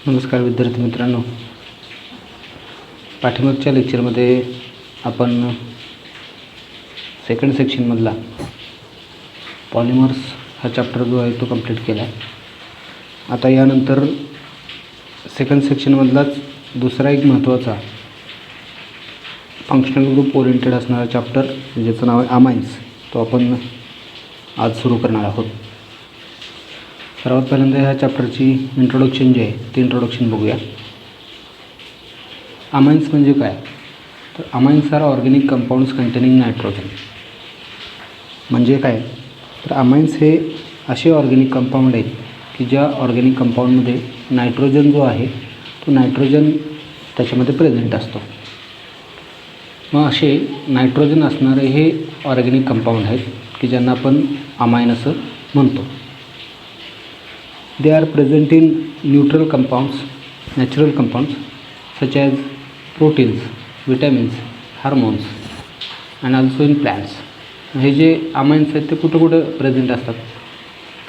नमस्कार विद्यार्थी मित्रांनो, पाठीमागच्या लेक्चरमध्ये आपण सेकंड सेक्शनमधला पॉलिमर्स हा चॅप्टर जो आहे तो कंप्लीट केला आहे. आता यानंतर सेकंड सेक्शनमधलाच दुसरा एक महत्त्वाचा फंक्शनल ग्रुप ओरिएंटेड असणारा चॅप्टर ज्याचं नाव आहे अमाइन्स, तो आपण आज सुरू करणार आहोत. सर्वात पहिल्यांदा ह्या चॅप्टरची इंट्रोडक्शन जे आहे ते इंट्रोडक्शन बघूया. अमाइन्स म्हणजे काय, तर amines are organic compounds containing nitrogen. म्हणजे काय, तर अमाइन्स हे असे ऑर्गॅनिक कंपाऊंड आहेत की ज्या ऑर्गॅनिक कंपाऊंडमध्ये नायट्रोजन जो आहे तो नायट्रोजन त्याच्यामध्ये प्रेझेंट असतो. मग असे नायट्रोजन असणारे हे ऑर्गॅनिक कंपाऊंड आहेत की ज्यांना आपण अमाइन असं म्हणतो. They are present in neutral compounds, natural compounds such as proteins, vitamins, hormones and also in plants. हे जे अमाइन्स आहेत ते कुठं प्रेझेंट असतात,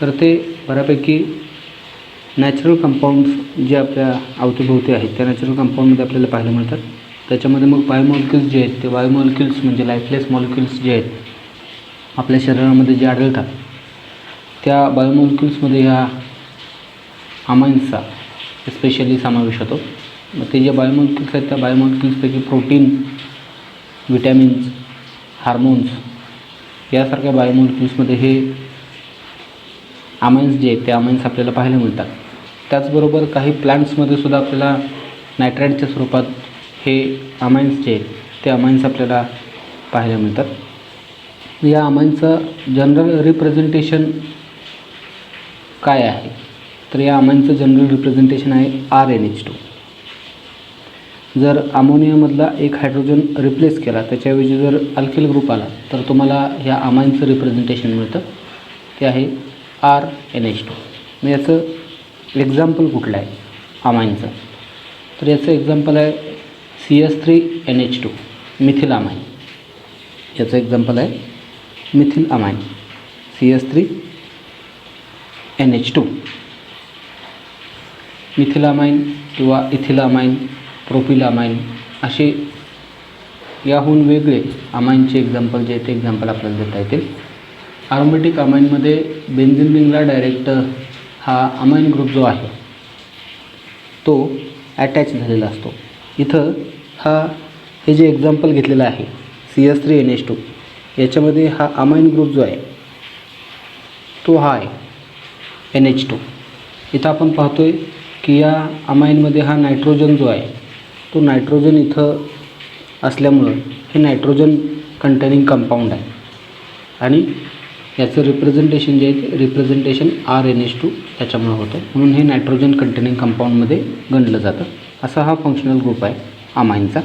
तर ते बऱ्यापैकी नॅचरल कंपाऊंड्स जे आपल्या अवतीभोवती आहेत त्या नॅचरल कंपाऊंडमध्ये आपल्याला पाहायला मिळतात. त्याच्यामध्ये मग बायोमॉलिक्युल्स जे आहेत ते बायोमॉलिक्युल्स म्हणजे लाईफलेस मॉलिक्युल्स जे आहेत आपल्या शरीरामध्ये जे आढळतात त्या बायोमॉलिक्युल्समध्ये ह्या अमाइन्सचा स्पेशली समावेश होतो. मग ते जे बायोमॉलिक्युल्स आहेत त्या बायोमॉलिक्युल्सपैकी प्रोटीन, विटॅमिन्स, हार्मोन्स यासारख्या बायोमॉलिक्युल्समध्ये हे अमाइन्स जे आहेत ते अमाइन्स आपल्याला पाहायला मिळतात. त्याचबरोबर काही प्लांट्समध्ये सुद्धा आपल्याला नायट्राइटच्या स्वरूपात हे अमाइन्स जे आहेत ते अमाइन्स आपल्याला पाहायला मिळतात. या अमाइन्सचं जनरल रिप्रेझेंटेशन काय आहे, तर या अमाइनचं जनरल रिप्रेझेंटेशन आहे RnH2. जर अमोनियामधला एक हायड्रोजन रिप्लेस केला, त्याच्याऐवजी जर अल्किल ग्रुप आला तर तुम्हाला ह्या अमाइनचं रिप्रेझेंटेशन मिळतं, ते आहे RnH2. मग याचं एक्झाम्पल कुठलं आहे अमाइनचं, तर याचं एक्झाम्पल आहे CS3NH2 मिथिल अमाइन. याचं एक्झाम्पल आहे मिथिल अमाइन CS3NH2. मिथिलामाइन किंवा इथिलामाइन, प्रोपिलामाइन असे याहून वेगळे अमाइनचे एक्झाम्पल जे आहेत ते एक्झाम्पल आपल्याला देता येतील. अरोमॅटिक अमाइनमध्ये बेन्झीन रिंगला डायरेक्ट हा अमाइन ग्रुप जो आहे तो अटॅच झालेला असतो. इथं हे जे एक्झाम्पल घेतलेलं आहे CS3NH2 याच्यामध्ये हा अमाइन ग्रुप जो आहे तो हा आहे NH2. इथं आपण पाहतो आहे की या अमाइनमध्ये हा नायट्रोजन जो आहे तो नायट्रोजन इथं असल्यामुळं हे नायट्रोजन कंटेनिंग कंपाऊंड आहे आणि याचं रिप्रेझेंटेशन जे आहे ते रिप्रेझेंटेशन RnH2 त्याच्यामुळं होतं, म्हणून हे नायट्रोजन कंटेनिंग कंपाऊंडमध्ये गणलं जातं. असा हा फंक्शनल ग्रुप आहे अमाइनचा.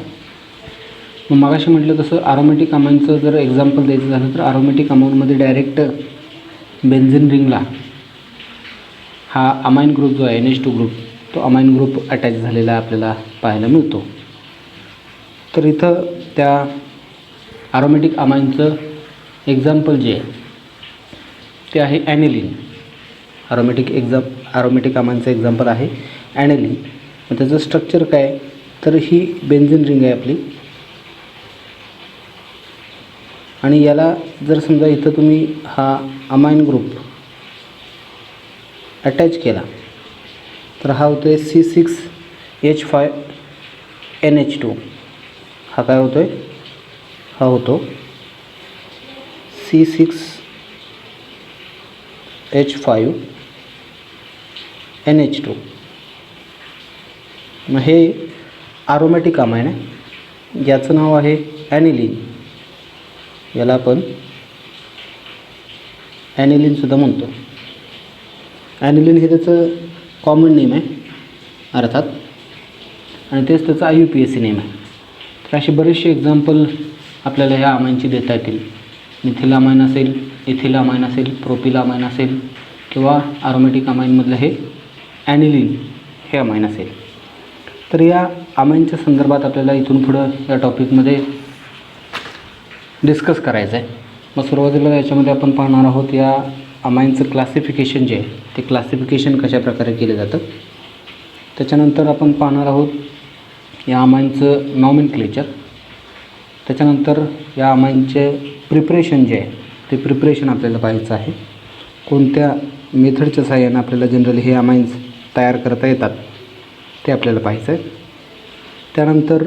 मग मगाशी म्हटलं तसं अरोमॅटिक अमाइनचं जर एक्झाम्पल द्यायचं झालं तर अरोमॅटिक अमाइनमध्ये डायरेक्ट बेन्झीन रिंगला हा अमाइन ग्रुप जो आहे NH2 ग्रुप तो अमाइन ग्रुप अटॅच झालेला आपल्याला पाहायला मिळतो. तर इथं त्या अरोमॅटिक अमाइनचं एक्झाम्पल जे आहे ते आहे ॲनिलीन. अरोमॅटिक अमाइनचं एक्झाम्पल आहे ॲनिलीन. मग त्याचं स्ट्रक्चर काय, तर ही बेन्झीन रिंग आहे आपली आणि याला जर समजा इथं तुम्ही हा अमाइन ग्रुप अटॅच केला तर हा होतो आहे C6H5NH2. हा काय होतो आहे, हा होतो C6H5NH2. मग हे अरोमॅटिक अमाइन आहे, याचं नाव आहे ॲनिलीन. याला आपण ॲनिलीनसुद्धा म्हणतो. ॲनिलीन हे त्याचं कॉमन नेम आहे अर्थात, आणि तेच त्याचं IUPAC नेम आहे. तर असे बरेचसे एक्झाम्पल आपल्याला ह्या अमाइनची देता येतील. मिथिल अमाइन असेल, इथिल अमाइन असेल, प्रोपिल अमाइन असेल किंवा अरोमॅटिक अमाइनमधलं हे ॲनिलीन हे अमाइन असेल. तर या अमाइनच्या संदर्भात आपल्याला इथून पुढं या टॉपिकमध्ये डिस्कस करायचं आहे. मग सुरुवातीला याच्यामध्ये आपण पाहणार आहोत या अमाइनचं क्लासिफिकेशन जे आहे ते क्लासिफिकेशन कशा प्रकारे केलं जातं त्याच्यानंतर आपण पाहणार आहोत या अमाईनचं नॉमेनक्लेचर. त्याच्यानंतर या अमाईनचे प्रिपरेशन जे आहे ते प्रिपरेशन आपल्याला पाहायचं आहे. कोणत्या मेथडच्या सहाय्याने आपल्याला जनरली हे अमाईन्स तयार करता येतात ते आपल्याला पाहायचं आहे. त्यानंतर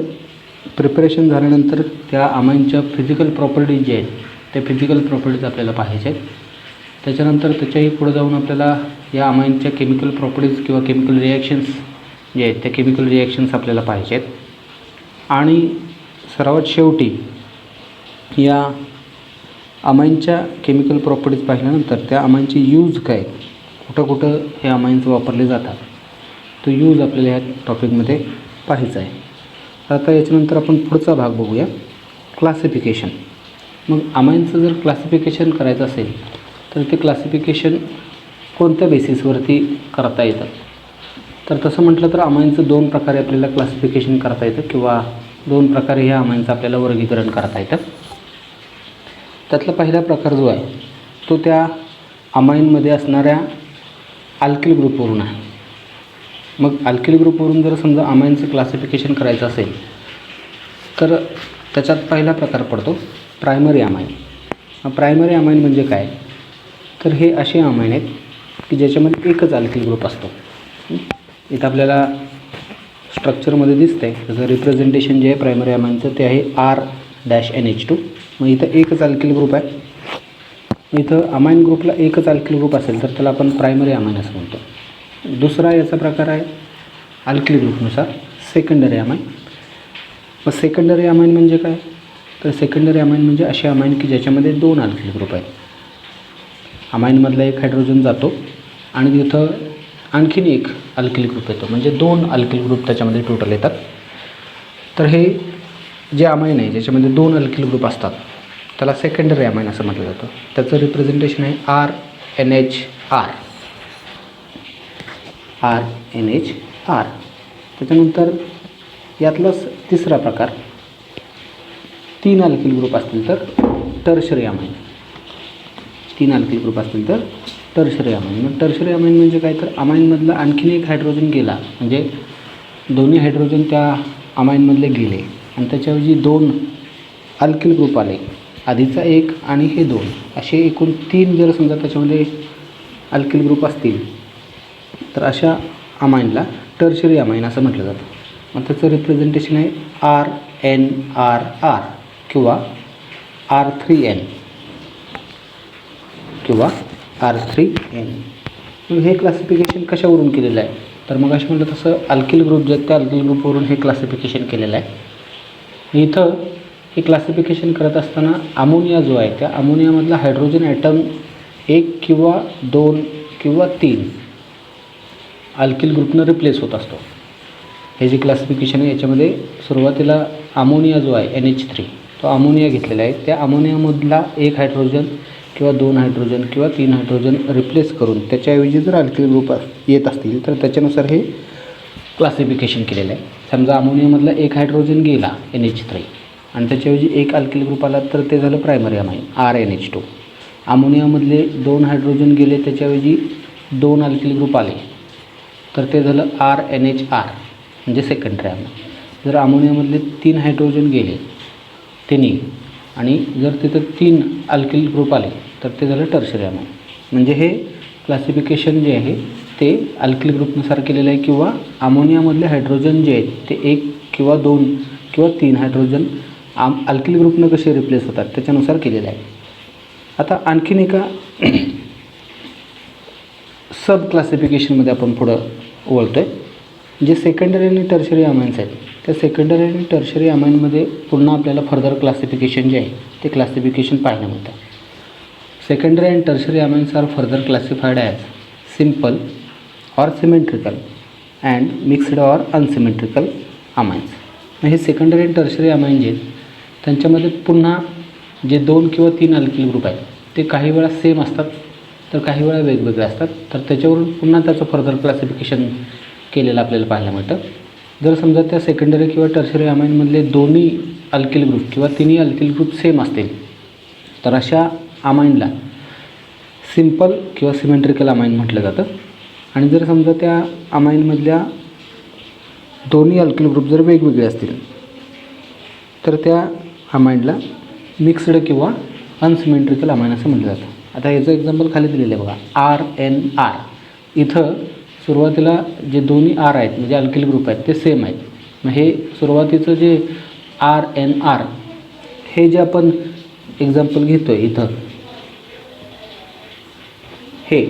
प्रिपरेशन झाल्यानंतर त्या अमाईनच्या फिजिकल प्रॉपर्टीज जे आहेत ते फिजिकल प्रॉपर्टीज आपल्याला पाहायचे आहेत. त्याच्यानंतर त्याच्याही पुढे जाऊन आपल्याला या अमाईनच्या केमिकल प्रॉपर्टीज किंवा केमिकल रिॲक्शन्स जे आहेत त्या केमिकल रिॲक्शन्स आपल्याला पाहायचे आहेत. आणि सर्वात शेवटी या अमाईनच्या केमिकल प्रॉपर्टीज पाहिल्यानंतर त्या अमाईनची यूज काय, कुठं कुठं हे अमाईन्स वापरले जातात तो यूज आपल्याला ह्या टॉपिकमध्ये पाहायचा आहे. आता याच्यानंतर आपण पुढचा भाग बघूया, क्लासिफिकेशन. मग अमाईनचं जर क्लासिफिकेशन करायचं असेल तर ते क्लासिफिकेशन कोणत्या बेसिसवरती करता येतं, तर तसं म्हटलं तर अमाईनचं 2 प्रकारे आपल्याला क्लासिफिकेशन करता येतं किंवा 2 प्रकारे ह्या अमाईनचं आपल्याला वर्गीकरण करता येतं. त्यातला पहिला प्रकार जो आहे तो त्या अमाईनमध्ये असणाऱ्या अल्किल ग्रुपवरून आहे. मग अल्किल ग्रुपवरून जर समजा अमाईनचं क्लासिफिकेशन करायचं असेल तर त्याच्यात पहिला प्रकार पडतो प्रायमरी अमाईन. प्रायमरी अमाईन म्हणजे काय, तर हे असे अमाईन आहेत की ज्याच्यामध्ये एकच अल्किल ग्रुप असतो. इथं आपल्याला स्ट्रक्चरमध्ये दिसतं आहे त्याचं रिप्रेझेंटेशन जे आहे प्रायमरी अमाईनचं ते आहे R-NH2. मग इथं एकच अल्किल ग्रुप आहे. इथं अमाईन ग्रुपला एकच अल्किल ग्रुप असेल तर त्याला आपण प्रायमरी अमाईन असं म्हणतो. दुसरा याचा प्रकार आहे अल्किल ग्रुपनुसार सेकंडरी अमाईन. मग सेकंडरी अमाईन म्हणजे काय, तर सेकंडरी अमाईन म्हणजे असे अमाईन की ज्याच्यामध्ये 2 अल्किल ग्रुप आहेत. अमाईनमधला एक हायड्रोजन जातो आणि तिथं आणखीन एक अल्किल ग्रुप येतो, म्हणजे 2 अल्किल ग्रुप त्याच्यामध्ये टोटल येतात. तर हे जे अमाईन आहे ज्याच्यामध्ये 2 अल्किल ग्रुप असतात त्याला सेकंडरी अमाईन असं म्हटलं जातं. त्याचं रिप्रेझेंटेशन आहे R-NH-R. R-NH-R. त्याच्यानंतर यातलाच तिसरा प्रकार 3 अल्किल ग्रुप असतील तर टर्शरी अमाईन. 3 अल्किल ग्रुप असतील तर टर्शरी अमाईन. मग टर्शरी अमाईन म्हणजे काय, तर अमाईनमधला आणखीन एक हायड्रोजन गेला म्हणजे दोन्ही हायड्रोजन त्या अमाईनमधले गेले आणि त्याच्याऐवजी 2 अल्किल ग्रुप आले, आधीचा एक आणि हे 2 असे एकूण 3 जर समजा त्याच्यामध्ये अल्किल ग्रुप असतील तर अशा अमाईनला टर्शरी अमाईन असं म्हटलं जातं. मग त्याचं रिप्रेझेंटेशन आहे R-NRR किंवा R3N किंवा R3N. मग हे क्लासिफिकेशन कशावरून केलेलं आहे, तर मग असं म्हटलं तसं अल्किल ग्रुप जे त्या अल्किल ग्रुपवरून हे क्लासिफिकेशन केलेलं आहे. इथं हे क्लासिफिकेशन करत असताना अमोनिया जो आहे त्या अमोनियामधला हायड्रोजन ॲटम 1 किंवा 2 किंवा 3 अल्किल ग्रुपनं रिप्लेस होत असतो. हे जे क्लासिफिकेशन आहे याच्यामध्ये सुरुवातीला अमोनिया जो आहे NH3 तो अमोनिया घेतलेला आहे. त्या अमोनियामधला एक हायड्रोजन किंवा 2 हायड्रोजन किंवा 3 हायड्रोजन रिप्लेस करून त्याच्याऐवजी जर अल्किल ग्रुप येत असतील तर त्याच्यानुसार हे क्लासिफिकेशन केलेलं आहे. समजा अमोनियामधला एक हायड्रोजन गेला NH3 आणि त्याच्याऐवजी एक अल्किल ग्रुप आला तर ते झालं प्रायमरी अमाईन R-NH2. अमोनियामधले 2 हायड्रोजन गेले त्याच्याऐवजी 2 अल्किल ग्रुप आले तर ते झालं R-NH-R म्हणजे सेकंडरी अमाईन. जर अमोनियामधले 3 हायड्रोजन गेले तिन्ही आणि जर तिथं 3 अल्किल ग्रुप आले तर ते झालं टर्शरी अमाईन. म्हणजे हे क्लासिफिकेशन जे आहे ते अल्किल ग्रुपनुसार केलेलं आहे किंवा अमोनियामधले हायड्रोजन जे आहेत ते 1 किंवा 2 किंवा 3 हायड्रोजन अल्किल ग्रुपनं कसे रिप्लेस होतात त्याच्यानुसार केलेलं आहे. आता आणखीन एका सब क्लासिफिकेशनमध्ये आपण पुढं वळतो आहे. जे सेकंडरी आणि टर्शरी अमाईन्स आहेत त्या सेकंडरी आणि टर्शरी अमाईनमध्ये पुन्हा आपल्याला फर्दर क्लासिफिकेशन जे आहे ते क्लासिफिकेशन पाहायला मिळतं. Secondary and tertiary amines are further classified as simple or symmetrical and mixed or unsymmetrical amines. हे सेकंडरी अँड टर्शरी अमाईन जे आहेत त्यांच्यामध्ये पुन्हा जे 2 किंवा 3 अल्किल ग्रुप आहेत ते काही वेळा सेम असतात तर काही वेळा वेगवेगळे असतात. तर त्याच्यावरून पुन्हा त्याचं फर्दर क्लासिफिकेशन केलेलं आपल्याला पाहायला मिळतं. जर समजा त्या सेकंडरी किंवा टर्शरी अमाईनमधले दोन्ही अल्किल ग्रुप किंवा तिन्ही अल्किल ग्रुप सेम असतील तर अशा अमाईनला सिम्पल किंवा सिमेट्रिकल अमाईन म्हटलं जातं. आणि जर समजा त्या अमाईनमधल्या दोन्ही अल्किल ग्रुप जर वेगवेगळे असतील तर त्या अमाइनला मिक्स्ड किंवा अनसिमेट्रिकल अमाइन असं म्हटलं जातं. आता याचं एक्झाम्पल खाली दिलेलं आहे बघा, RNR. इथं सुरुवातीला जे दोन्ही R आहेत म्हणजे अल्किल ग्रुप आहेत ते सेम आहेत. मग हे सुरुवातीचं जे RNR हे जे आपण एक्झाम्पल घेतो आहे इथं, हे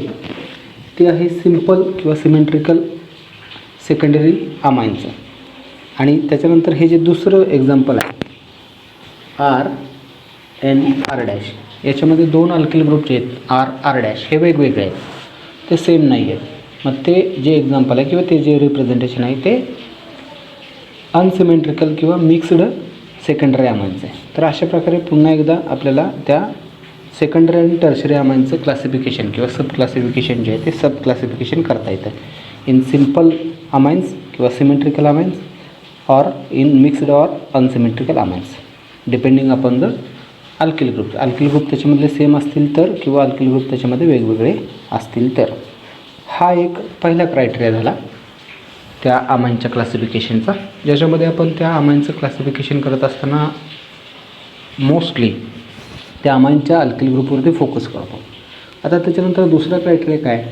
ते आहे सिम्पल किंवा सिमेट्रिकल सेकंडरी अमाइनचं. आणि त्याच्यानंतर हे जे दुसरं एक्झाम्पल आहे RNR', याच्यामध्ये दोन अल्किल ग्रुप जे आहेत RR' हे वेगवेगळे आहेत, ते सेम नाही आहेत. मग ते जे एक्झाम्पल आहे किंवा ते जे रिप्रेझेंटेशन आहे ते अनसिमेट्रिकल किंवा मिक्स्ड सेकंडरी अमाइनचं आहे. तर अशा प्रकारे पुन्हा एकदा आपल्याला त्या सेकंडरी आणि टर्शरी अमाइनचं क्लासिफिकेशन किंवा सब क्लासिफिकेशन जे आहे ते सब क्लासिफिकेशन करता येतं इन सिम्पल अमाइन्स किंवा सिमेट्रिकल अमाइन्स और इन मिक्स्ड और unsymmetrical amines depending upon the alkyl group. Alkyl group त्याच्यामधले सेम असतील तर किंवा अल्किल ग्रुप त्याच्यामध्ये वेगवेगळे असतील तर. हा एक पहिला क्रायटेरिया झाला त्या अमाइनच्या क्लासिफिकेशनचा, ज्याच्यामध्ये आपण त्या अमाइनचं क्लासिफिकेशन करत असताना मोस्टली त्या अमाइनच्या अल्किल ग्रुपवरती फोकस करतो. आता त्याच्यानंतर दुसरा क्रायटेरिया काय,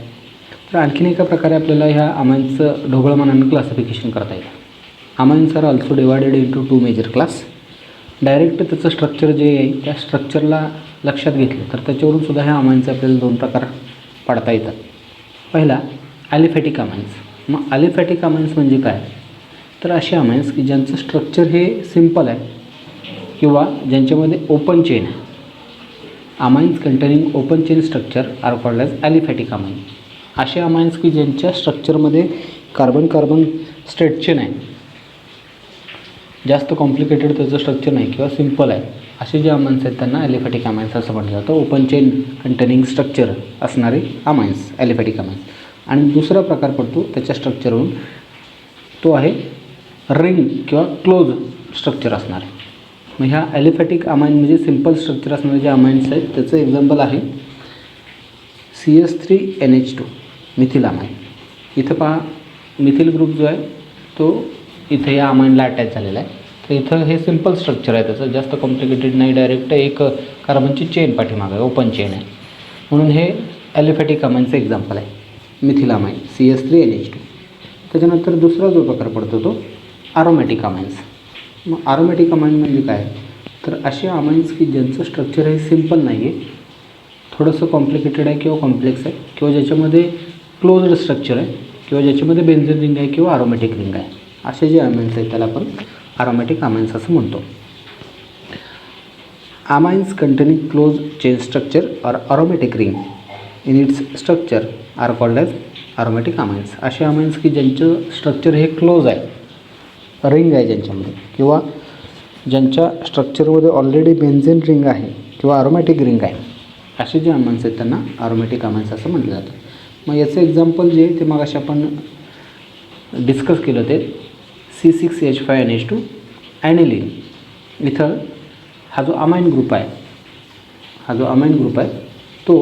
तर आणखीन एका प्रकारे आपल्याला ह्या अमाइनचं ढोबळमानाने क्लासिफिकेशन करता येतं. Amines are also divided into 2 major class. Direct त्याचं स्ट्रक्चर जे आहे त्या स्ट्रक्चरला लक्षात घेतलं तर त्याच्यावरून सुद्धा ह्या अमाइनचे आपल्याला दोन प्रकार पाडता येतात. पहिला ॲलिफॅटिक अमाइन्स. मग ॲलिफॅटिक अमाइन्स म्हणजे काय, तर असे अमाइन्स की ज्यांचं स्ट्रक्चर हे सिम्पल आहे किंवा ज्यांच्यामध्ये ओपन चेन आहे. Amines containing open chain structure are called as aliphatic amine. असे अमाइन्स की ज्यांच्या स्ट्रक्चरमध्ये कार्बन कार्बन स्ट्रेट चेन आहे, जास्त कॉम्प्लिकेटेड त्याचं स्ट्रक्चर नाही किंवा सिम्पल आहे, असे जे अमाइन्स आहेत त्यांना ॲलिफॅटिक अमाइन्स असं म्हटलं जातं. ओपन चेन कंटेनिंग स्ट्रक्चर असणारे अमाइन्स ॲलिफॅटिक अमाइन्स. आणि दुसरा प्रकार पडतो त्याच्या स्ट्रक्चरवरून, तो आहे रिंग किंवा क्लोज स्ट्रक्चर असणारे. मग ह्या ॲलिफॅटिक अमाइन म्हणजे सिम्पल स्ट्रक्चर असणारे जे अमाइन्स आहेत त्याचं एक्झाम्पल आहे CH3NH2 मिथिल अमाइन. इथं पहा मिथिल ग्रुप जो आहे तो इथं या अमाइनला अटॅच झालेला आहे. तर इथं हे सिम्पल स्ट्रक्चर आहे, त्याचं जास्त कॉम्प्लिकेटेड नाही, डायरेक्ट एक कार्बनची चेन पाठीमागं आहे, ओपन चेन आहे, म्हणून हे ॲलिफॅटिक अमाइनचं एक्झाम्पल आहे मिथिल अमाइन CH3NH2. त्याच्यानंतर दुसरा जो प्रकार पडतो तो ॲरोमॅटिक अमाइन्स. मग ॲरोमॅटिक अमाइन म्हणजे काय, तर असे अमाइन्स की ज्यांचं स्ट्रक्चर हे सिम्पल नाही आहे, थोडंसं कॉम्प्लिकेटेड आहे किंवा कॉम्प्लेक्स आहे, किंवा ज्याच्यामध्ये क्लोज्ड स्ट्रक्चर आहे, किंवा ज्याच्यामध्ये बेन्झीन रिंग आहे किंवा ॲरोमॅटिक रिंग आहे, असे जे अमाइन्स आहेत त्याला आपण ॲरोमॅटिक अमाइन्स असं म्हणतो. Amines containing close chain structure और aromatic ring in its structure are called as aromatic amines. असे अमाइन्स की ज्यांचं स्ट्रक्चर हे क्लोज आहे, रिंग आहे ज्यांच्यामध्ये, किंवा ज्यांच्या स्ट्रक्चरमध्ये ऑलरेडी बेन्झीन रिंग आहे किंवा ॲरोमॅटिक रिंग आहे, असे जे अमाइन्स आहेत त्यांना ॲरोमॅटिक अमाइन्स असं म्हटलं जातं. मग याचं एक्झाम्पल जे ते मगाशी आपण डिस्कस केलं ते C6H5NH2 ॲनिलीन. इथं हा जो अमाइन ग्रुप आहे, तो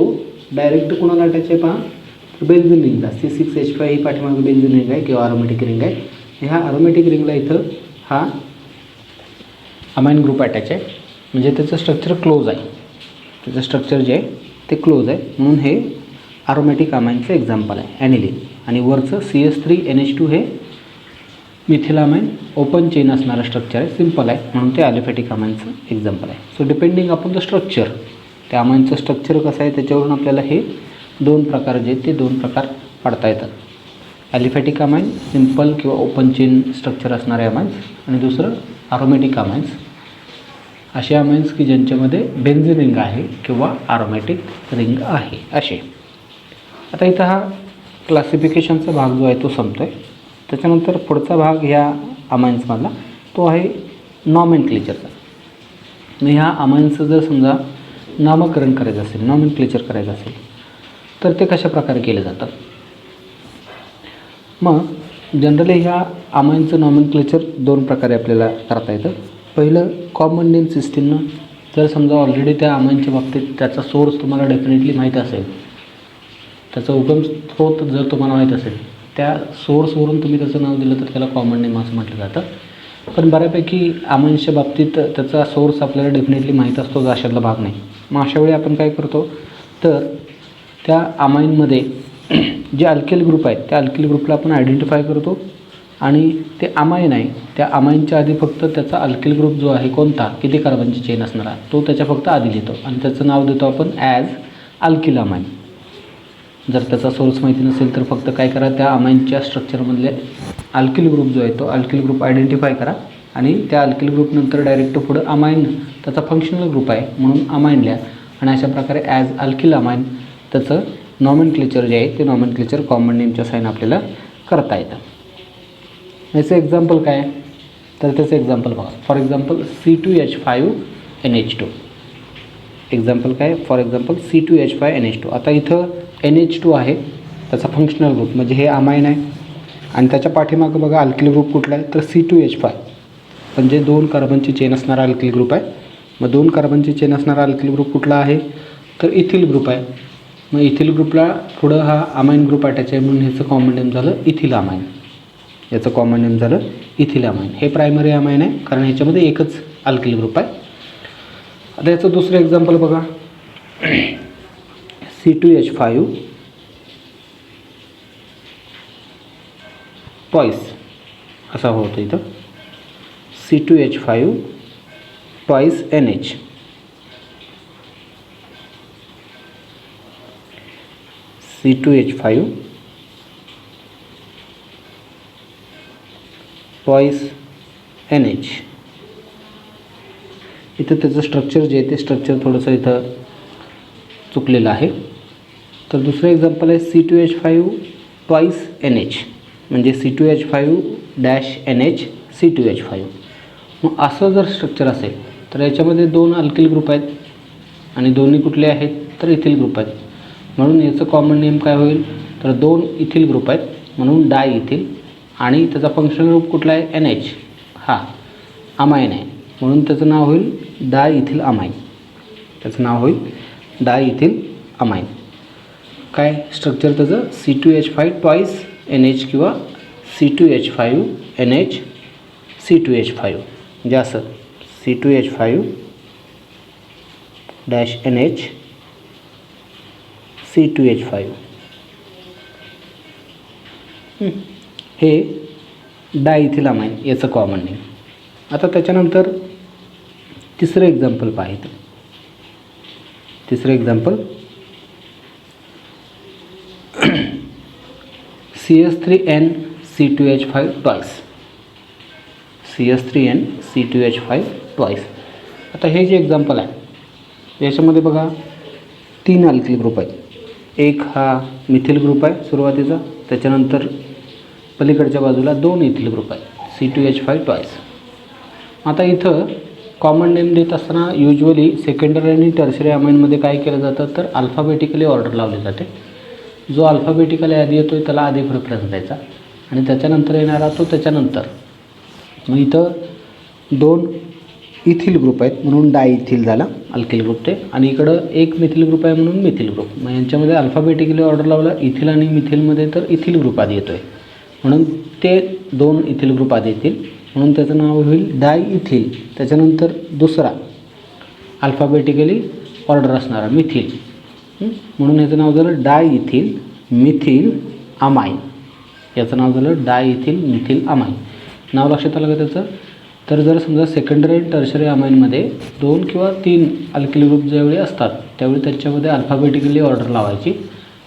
डायरेक्ट कोणाला अटॅच आहे पहा, बेन्झीन रिंगला. C6H5 ही पाठीमागे बेन्झीन रिंग आहे किंवा ॲरोमॅटिक रिंग आहे. ह्या ॲरोमॅटिक रिंगला इथं हा अमाइन ग्रुप अटॅच आहे, म्हणजे त्याचं स्ट्रक्चर क्लोज आहे, त्याचं स्ट्रक्चर जे आहे ते क्लोज आहे, म्हणून हे ॲरोमॅटिक अमाइनचं एक्झाम्पल आहे ॲनिलीन. आणि वरचं CH3NH2 हे मिथिल अमाइन, ओपन चेन असणारं स्ट्रक्चर आहे, सिम्पल आहे, म्हणून ते ॲलिफॅटिक अमाइनचं एक्झाम्पल आहे. So depending upon the structure, त्या अमाइनचं स्ट्रक्चर कसं आहे त्याच्यावरून आपल्याला हे दोन प्रकार जे आहेत ते दोन प्रकार पाडता येतात. ॲलिफॅटिक अमाइन सिम्पल किंवा ओपन चेन स्ट्रक्चर असणारे अमाइन्स, आणि दुसरं ॲरोमॅटिक अमाइन्स, असे अमाइन्स की ज्यांच्यामध्ये बेन्झीन रिंग आहे किंवा ॲरोमॅटिक रिंग आहे असे. आता इथं हा क्लासिफिकेशनचा भाग जो आहे तो संपतो आहे. त्याच्यानंतर पुढचा भाग ह्या अमाइन्समधला तो आहे नॉमेनक्लेचरचा. मग ह्या अमाइन्सचं जर समजा नामकरण करायचं असेल, नॉमेनक्लेचर करायचं असेल, तर ते कशा प्रकारे केलं जातं. मग जनरली ह्या अमाइनचं नॉमेनक्लेचर दोन प्रकारे आपल्याला करता येतं. पहिलं कॉमन नेम सिस्टीमनं. जर समजा ऑलरेडी त्या अमाइनच्या बाबतीत त्याचा सोर्स तुम्हाला डेफिनेटली माहीत असेल, त्याचा उगम स्रोत जर तुम्हाला माहीत असेल, त्या सोर्सवरून तुम्ही त्याचं नाव दिलं तर त्याला कॉमन नेम असं म्हटलं जातं. पण बऱ्यापैकी अमाईन्सच्या बाबतीत त्याचा सोर्स आपल्याला डेफिनेटली माहीत असतो, अशातला भाग नाही. मग अशावेळी आपण काय करतो, तर त्या अमाईनमध्ये जे अल्किल ग्रुप आहेत त्या अल्किल ग्रुपला आपण आयडेंटिफाय करतो आणि ते अमाईन आहे त्या अमाईनच्या आधी फक्त त्याचा अल्किल ग्रुप जो आहे कोणता, किती कार्बनची चेन असणारा, तो त्याच्या फक्त आधी लिहितो आणि त्याचं नाव देतो आपण ॲज अल्किल अमाईन. जर त्याचा सोर्स माहिती नसेल तर फक्त काय करा, त्या अमाईनच्या स्ट्रक्चरमधले अल्किल ग्रुप जो आहे तो अल्किल ग्रुप आयडेंटिफाय करा आणि त्या अल्किल ग्रुपनंतर डायरेक्ट पुढं अमाईन त्याचा फंक्शनल ग्रुप आहे म्हणून अमाईन लिहा आणि अशा प्रकारे ॲज अल्किल अमाईन त्याचं नॉमेनक्लेचर जे आहे ते नॉमेनक्लेचर कॉमन नेमच्या साईन आपल्याला करता येतं. याचं एक्झाम्पल काय, तर त्याचं एक्झाम्पल बघा. For example C2H5NH2. एक्झाम्पल काय, फॉर एक्झाम्पल C2H5NH2. आता इथं NH2 आहे त्याचा फंक्शनल ग्रुप, म्हणजे हे अमाईन आहे आणि त्याच्या पाठीमागं बघा अल्किल ग्रुप कुठला आहे, तर C2H5 म्हणजे 2 कार्बनची चेन असणारा अल्किल ग्रुप आहे. मग 2 कार्बनची चेन असणारा अल्किल ग्रुप कुठला आहे, तर इथिल ग्रुप आहे. मग इथिल ग्रुपला पुढं हा अमाईन ग्रुप अटॅच आहे म्हणून ह्याचं कॉमन नेम झालं इथिल अमाईन. याचं कॉमन नेम झालं इथिल अमाईन. हे प्रायमरी अमाईन आहे कारण ह्याच्यामध्ये एकच अल्किल ग्रुप आहे. आता याचं दुसरं एक्झाम्पल बघा. C2H5 ट्वाईस असा होतं इथं. C2H5 twice NH. C2H5 twice NH. इथं त्याचं स्ट्रक्चर जे आहे ते स्ट्रक्चर थोडंसं इथं चुकलेलं आहे. तर दुसरं एक्झाम्पल आहे C2H5 ट्वाईस NH म्हणजे C2H5-NH C2H5. मग असं जर स्ट्रक्चर असेल तर याच्यामध्ये 2 अल्किल ग्रुप आहेत आणि दोन्ही कुठले आहेत, तर इथिल ग्रुप आहेत. म्हणून याचं कॉमन नेम काय होईल, तर 2 इथिल ग्रुप आहेत म्हणून डाय इथिल आणि त्याचा फंक्शनल ग्रुप कुठला आहे, NH. हा अमाईन आहे म्हणून त्याचं नाव होईल डाय इथिल अमाईन. त्याचं नाव होईल डाय इथिल अमाईन. काय स्ट्रक्चर त्याचं C2H5 ट्वाईस NH किंवा C2H5NH C2H5 म्हणजे असं C2H5-NH C2H5. हे डायइथिल अमाईन याचं कॉमन नेम. आता त्याच्यानंतर तिसरं एक्झाम्पल पाहिजे. तिसरं example CS3N C2H5 twice. CS3N C2H5 twice. आता हे जे एक्झाम्पल आहे याच्यामध्ये बघा 3 अल्किल ग्रुप आहेत. एक हा मिथिल ग्रुप आहे सुरुवातीचा, त्याच्यानंतर पलीकडच्या बाजूला 2 इथिल ग्रुप आहेत C2H5 ट्वाईस. आता इथं कॉमन नेम देत असताना युजली सेकंडरी आणि टर्शरी अमाईनमध्ये काय केलं जातं, तर अल्फाबेटिकली ऑर्डर लावली जाते. जो अल्फाबेटिकली आधी येतो आहे त्याला आधी प्रेफरन्स द्यायचा आणि त्याच्यानंतर येणारा तो त्याच्यानंतर. मग इथं 2 इथिल ग्रुप आहेत म्हणून डायइथिल झाला अल्किल ग्रुप ते, आणि इकडं एक मिथिल ग्रुप आहे म्हणून मिथिल ग्रुप. मग यांच्यामध्ये अल्फाबेटिकली ऑर्डर लावला इथिल आणि मिथिलमध्ये, तर इथिल ग्रुप आधी येतो आहे म्हणून ते 2 इथिल ग्रुप आधी येतील म्हणून त्याचं नाव होईल डायइथिल. त्याच्यानंतर दुसरा अल्फाबेटिकली ऑर्डर असणारा मिथिल म्हणून याचं नाव झालं डायइथिल मिथिल अमाईन. याचं नाव झालं डायइथिल मिथिल अमाईन. नाव लक्षात आलं का त्याचं. तर जर समजा सेकंडरी आणि टर्शरी अमाईनमध्ये 2 किंवा 3 अल्किल ग्रुप ज्यावेळी असतात त्यावेळी त्याच्यामध्ये अल्फाबेटिकली ऑर्डर लावायची.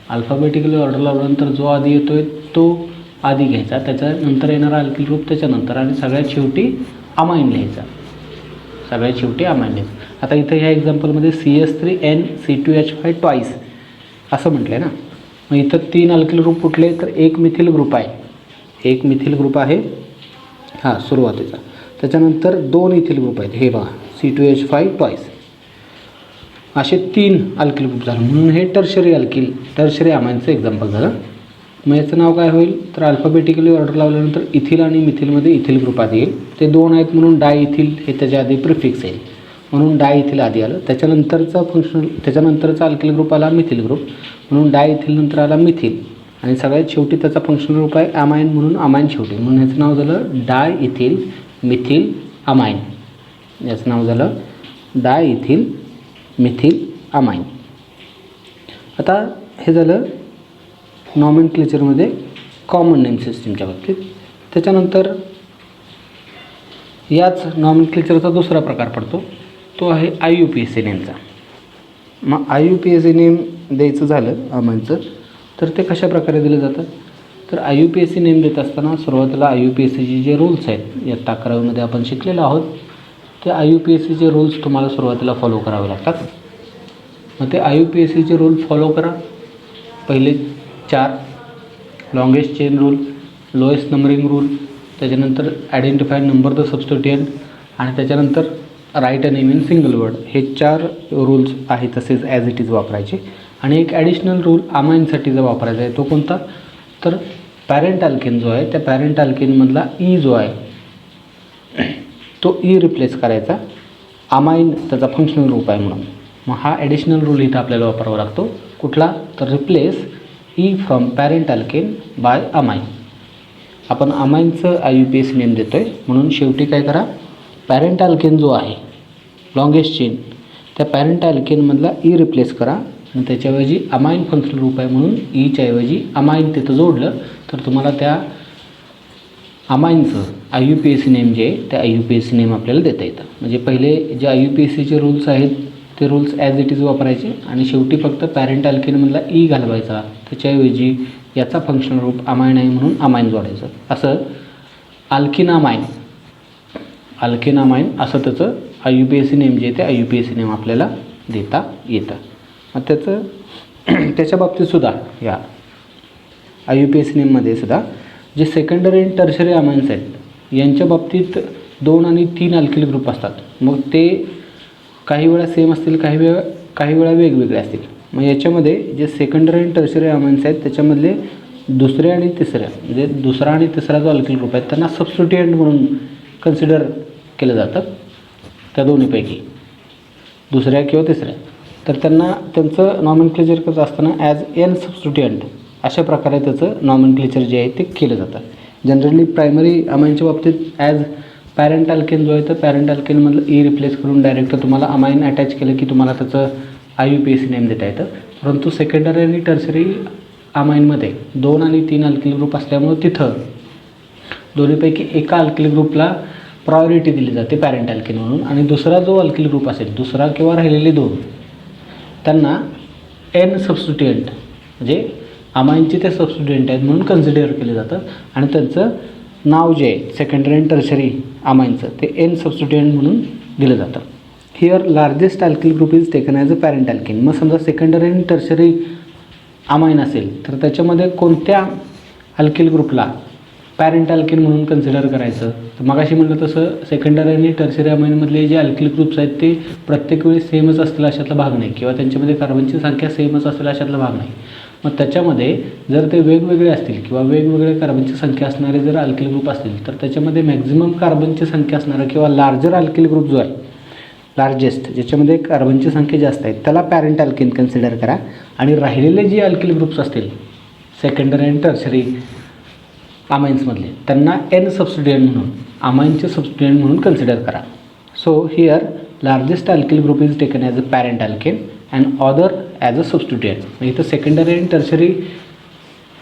अल्फाबेटिकली ऑर्डर लावल्यानंतर जो आधी येतो आहे तो आधी घ्यायचा, त्याच्यानंतर येणारा अल्किल ग्रुप त्याच्यानंतर, आणि सगळ्यात शेवटी अमाईन लिहायचा. सगळ्यात शेवटी अमाईन लिहायचं. आता इथं ह्या एक्झाम्पलमध्ये CS3N C2H5 ट्वाईस असं म्हटलं आहे ना. मग इथं 3 अल्किल ग्रुप कुठले, तर एक मिथिल ग्रुप आहे. एक मिथिल ग्रुप आहे हा सुरुवातीचा. त्याच्यानंतर 2 इथिल ग्रुप आहेत हे बघा C2H5 ट्वाईस. असे 3 अल्किल ग्रुप झाले म्हणून हे टर्शरी अमाईनचं एक्झाम्पल झालं. मग याचं नाव काय होईल, तर अल्फाबेटिकली ऑर्डर लावल्यानंतर इथिल आणि मिथिलमध्ये इथिल ग्रुप आधी येईल. ते 2 आहेत म्हणून डायइथिल हे त्याच्या आधी प्रिफिक्स येईल म्हणून डायइथिल आधी आलं. त्याच्यानंतरचा अल्किल ग्रुप आला मिथिल ग्रुप म्हणून डायइथिल नंतर आला मिथिल आणि सगळ्यात शेवटी त्याचा फंक्शनल ग्रुप आहे अमाईन म्हणून अमाईन शेवटी, म्हणून ह्याचं नाव झालं डाय इथिल मिथिल अमाईन. याचं नाव झालं डाय इथिल मिथिल अमाईन. आता हे झालं नॉमेनक्लेचरमध्ये कॉमन नेम सिस्टीमच्या बाबतीत. त्याच्यानंतर याच नॉमेनक्लेचरचा दुसरा प्रकार पडतो, तो आहे IUPAC नेमचा. मग IUPAC नेम द्यायचं झालं अमाईनचं तर ते कशा प्रकारे दिलं जातं, तर IUPAC नेम देत असताना सुरुवातीला IUPACचे जे रूल्स आहेत इयत्ता 11वीमध्ये आपण शिकलेलो आहोत, ते IUPACचे रूल्स तुम्हाला सुरुवातीला फॉलो करावे लागतात. मग ते IUPACचे रूल फॉलो करा. पहिले 4 longest chain rule, lowest numbering rule, त्याच्यानंतर आयडेंटिफाय नंबर द सबस्टिट्युएंट आणि त्याच्यानंतर right a name in single word. हे 4 रूल्स आहेत तसेच ॲज इट इज वापरायचे. आणि एक ॲडिशनल रूल अमाईनसाठी जर वापरायचा आहे तो कोणता, तर पॅरेंट अल्केन जो आहे त्या पॅरेंट अल्केनमधला ई जो आहे तो ई रिप्लेस करायचा. अमाईन त्याचा फंक्शनल रूप आहे म्हणून. मग हा ॲडिशनल रूल इथं आपल्याला वापरावा लागतो. कुठला, तर replace E from parent alkane by amine. आपण अमाईनचं IUPAC नेम देतो आहे म्हणून शेवटी काय करा, पॅरेंट अल्केन जो आहे लॉंगेस्ट चेन त्या पॅरेंट अल्केनमधला ई रिप्लेस करा आणि त्याच्याऐवजी अमाईन फंक्शनल रूप आहे म्हणून ईच्या ऐवजी अमाईन तिथं जोडलं तर तुम्हाला त्या अमाईनचं IUPAC नेम जे आहे त्या IUPAC नेम आपल्याला देता येतं. म्हणजे पहिले जे IUPACचे रूल्स आहेत ते रूल्स ॲज इट इज वापरायचे आणि शेवटी फक्त पॅरेंट अल्केनमधला ई घालवायचा, त्याच्याऐवजी याचा फंक्शनल रूप अमाईन आहे म्हणून अमाईन जोडायचं. असं अल्केन अमाईन असं त्याचं IUPAC नेम जे आहे ते IUPAC नेम आपल्याला देता येतं. मग त्याच्या बाबतीतसुद्धा या IUPAC नेममध्ये सुद्धा जे सेकंडरी आणि टर्शरी अमाईन्स आहेत यांच्या बाबतीत 2 आणि 3 अल्किल ग्रुप असतात. मग ते काही वेळा सेम असतील, काही वेळा वेगवेगळे असतील. मग याच्यामध्ये जे सेकंडरी आणि टर्शरी अमाईन्स आहेत त्याच्यामधले दुसरे आणि तिसऱ्या म्हणजे दुसरा आणि तिसरा जो अल्किल ग्रुप आहे त्यांना सबस्टिट्युएंट म्हणून कन्सिडर केलं जातं. त्या दोन्हीपैकी दुसऱ्या किंवा तिसऱ्या तर त्यांचं नॉमेनक्लेचर करत असताना ॲज एन सबस्टिट्युएंट अशा प्रकारे त्याचं नॉमेनक्लेचर जे आहे ते केलं जातं. जनरली प्रायमरी अमाईनच्या बाबतीत ॲज पॅरेंट अल्केन जो आहे तर पॅरेंट अल्केनमधलं ई रिप्लेस करून डायरेक्ट तुम्हाला अमाईन अटॅच केलं की तुम्हाला त्याचं IUPAC नेम देता येतं. परंतु सेकंडरी आणि टर्सरी अमाईनमध्ये 2 आणि 3 अल्किल ग्रुप असल्यामुळं तिथं दोन्हीपैकी एका अल्किल ग्रुपला प्रायोरिटी दिली जाते पॅरेंट अल्केन म्हणून आणि दुसरा जो अल्किल ग्रुप असेल दुसरा किंवा राहिलेले 2 त्यांना एन सबस्टिट्युएंट म्हणजे अमाईनचे ते सबस्टिट्युएंट आहेत म्हणून कन्सिडर केलं जातं आणि त्यांचं नाव जे आहे सेकंडरी आणि टर्शरी अमाईनचं ते एन सबस्टिट्युएंट म्हणून दिलं जातं. Here largest alkyl group is taken as a parent alkane. मग समजा सेकंडरी आणि टर्शरी अमाईन असेल तर त्याच्यामध्ये कोणत्या अल्किल ग्रुपला पॅरेंट अल्केन म्हणून कन्सिडर करायचं, तर मगाशी म्हटलं तसं सेकंडरी आणि टर्शरी अमाईनमधले जे अल्किल ग्रुप्स आहेत ते प्रत्येक वेळी सेमच असतील अशातला भाग नाही किंवा त्यांच्यामध्ये कार्बनची संख्या सेमच असेल अशातला भाग नाही. मग त्याच्यामध्ये जर ते वेगवेगळे असतील किंवा वेगवेगळ्या कार्बनची संख्या असणारे जर अल्किल ग्रुप असतील तर त्याच्यामध्ये मॅक्झिमम कार्बनची संख्या असणारा किंवा लार्जर अल्किल ग्रुप जो आहे लार्जेस्ट ज्याच्यामध्ये कार्बनची संख्या जास्त आहे त्याला पॅरेंट अल्केन कन्सिडर करा आणि राहिलेले जे अल्किल ग्रुप्स असतील सेकंडरी आणि टर्शरी अमाईन्समधले त्यांना एन सबस्टिट्युएंट म्हणून अमाईनचे सबस्टिट्युएंट म्हणून कन्सिडर करा. So here largest alkyl group is taken as a parent alkane and other as a substituent. इथं सेकंडरी आणि टर्शरी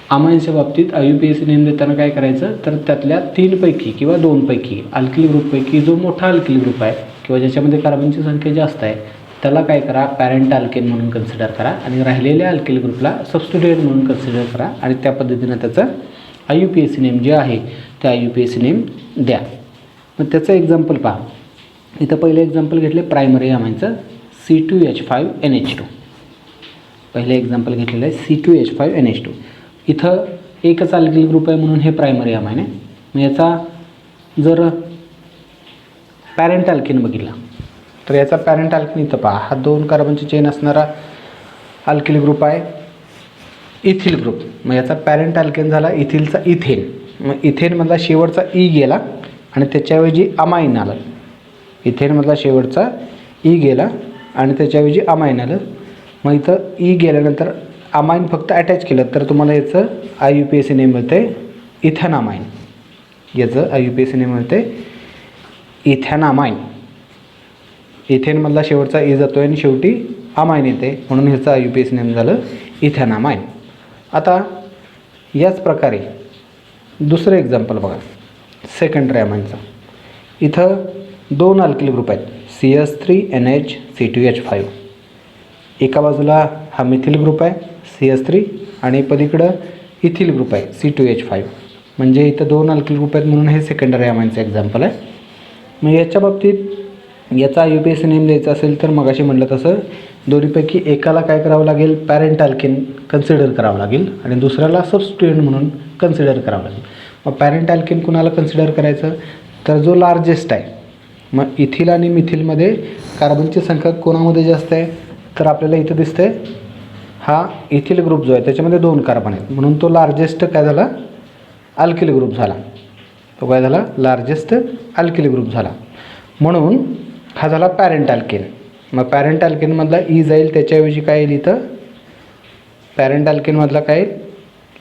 अमाईनच्या बाबतीत IUPAC नेम देताना काय करायचं तर त्यातल्या 3 पैकी किंवा 2 पैकी अल्किल ग्रुपपैकी जो मोठा अल्किल ग्रुप आहे किंवा ज्याच्यामध्ये कार्बनची संख्या जास्त आहे त्याला काय करा पॅरेंट अल्केन म्हणून कन्सिडर करा आणि राहिलेल्या अल्किल ग्रुपला सबस्टिट्युएंट म्हणून कन्सिडर करा आणि त्या पद्धतीनं त्याचं IUPAC नेम जे आहे ते IUPAC नेम द्या. मग त्याचं एक्झाम्पल पहा. इथं पहिलं एक्झाम्पल घेतले प्रायमरी अमाईनचं C2H5NH2. पहिलं एक्झाम्पल घेतलेलं आहे C2H5NH2. इथं एकच अल्किल ग्रुप आहे म्हणून हे प्रायमरी अमाईन आहे. मग याचा जर पॅरेंट अल्केन बघितला तर याचा पॅरेंट अल्केन इथं पहा हा 2 कार्बनची चेन असणारा अल्किल ग्रुप आहे इथिल ग्रुप. मग याचा पॅरेंट अल्केन झाला इथिलचा इथेन. मग इथेनमधला शेवटचा ई गेला आणि त्याच्याऐवजी अमाईन आलं. इथेनमधला शेवटचा ई गेला आणि त्याच्याऐवजी अमाईन आलं. मग इथं ई गेल्यानंतर अमाईन फक्त अटॅच केलं तर तुम्हाला याचं IUPAC नेम मिळते इथेनॉमाईन. याचं IUPAC नेम मिळते इथेनॉमाईन. इथेनमधला शेवटचा ई जातो आणि शेवटी अमाईन येते, म्हणून ह्याचं IUPAC नेम झालं इथेनॉमाईन. आता याच प्रकारे दुसरं एक्झाम्पल बघा सेकंडरी अमाईनचं. इथं 2 अल्किल ग्रुप आहेत CH3NH2H5. एका बाजूला हा मिथिल ग्रुप आहे CH3 आणि पलीकडं इथिल ग्रुप आहे C2H5. म्हणजे इथं 2 अल्किल ग्रुप आहेत म्हणून हे सेकंडरी अमाईनचं एक्झाम्पल आहे. मग याच्या बाबतीत याचा IUPAC नेम द्यायचा असेल तर मगाशी म्हटलं तसं दोन्हीपैकी एकाला काय करावं लागेल, पॅरेंट अल्केन कन्सिडर करावं लागेल आणि दुसऱ्याला सबस्टिट्यूएंट म्हणून कन्सिडर करावं लागेल. मग पॅरेंट अल्केन कुणाला कन्सिडर करायचं, तर जो लार्जेस्ट आहे. मग इथिल आणि मिथिलमध्ये कार्बनची संख्या कोणामध्ये जास्त आहे, तर आपल्याला इथं दिसतंय हा इथिल ग्रुप जो आहे त्याच्यामध्ये 2 कार्बन आहेत, म्हणून तो लार्जेस्ट काय झाला, अल्किल ग्रुप झाला. तो काय झाला, लार्जेस्ट अल्किल ग्रुप झाला. म्हणून हा झाला पॅरेंट अल्केन. मग पॅरेंट अल्केनमधला ई जाईल, त्याच्याऐवजी काय येईल इथं, पॅरेंट अल्केनमधला काय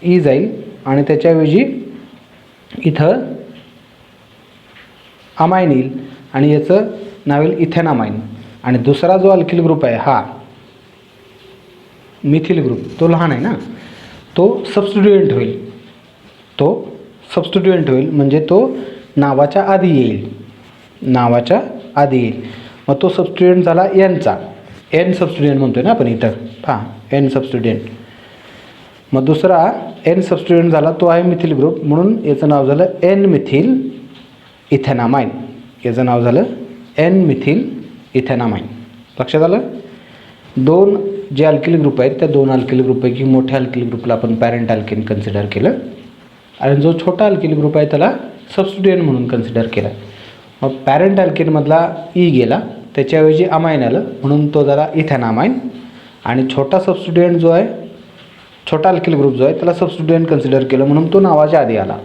ई जाईल आणि त्याच्याऐवजी इथं अमाईन येईल आणि याचं नाव येईल इथेनॉमाईन. आणि दुसरा जो अल्किल ग्रुप आहे हा मिथिल ग्रुप, तो लहान आहे ना, तो सबस्टिट्यूएंट होईल. तो सबस्टिट्यूएंट होईल म्हणजे तो नावाच्या आधी येईल, नावाच्या आधी येईल. मग तो सबस्टिट्यूएंट झाला एनचा, एन सबस्टिट्यूएंट म्हणतोय ना आपण इथं, हां एन सबस्टिट्यूएंट. मग दुसरा एन सबस्टिट्यूएंट झाला तो आहे मिथिल ग्रुप, म्हणून याचं नाव झालं एन मिथिल इथेनॉमाईन. याचं नाव झालं एन मिथिल इथेनॉमाईन. लक्षात आलं. 2 जे अल्किल ग्रुप आहेत त्या 2 अल्किल ग्रुपपैकी मोठ्या अल्किल ग्रुपला आपण पॅरेंट अल्केन कन्सिडर केलं आणि जो छोटा अल्किल ग्रुप आहे त्याला सबस्टिट्यूएंट म्हणून कन्सिडर केला. मग पॅरेंट अल्केनमधला ई गेला, त्याच्याऐवजी अमाईन आलं म्हणून तो झाला इथेनॉमाईन. आणि छोटा सबस्टिट्यूएंट जो आहे, छोटा अल्किल ग्रुप जो आहे त्याला सबस्टिट्यूएंट कन्सिडर केलं म्हणून तो नावाच्या आधी आला,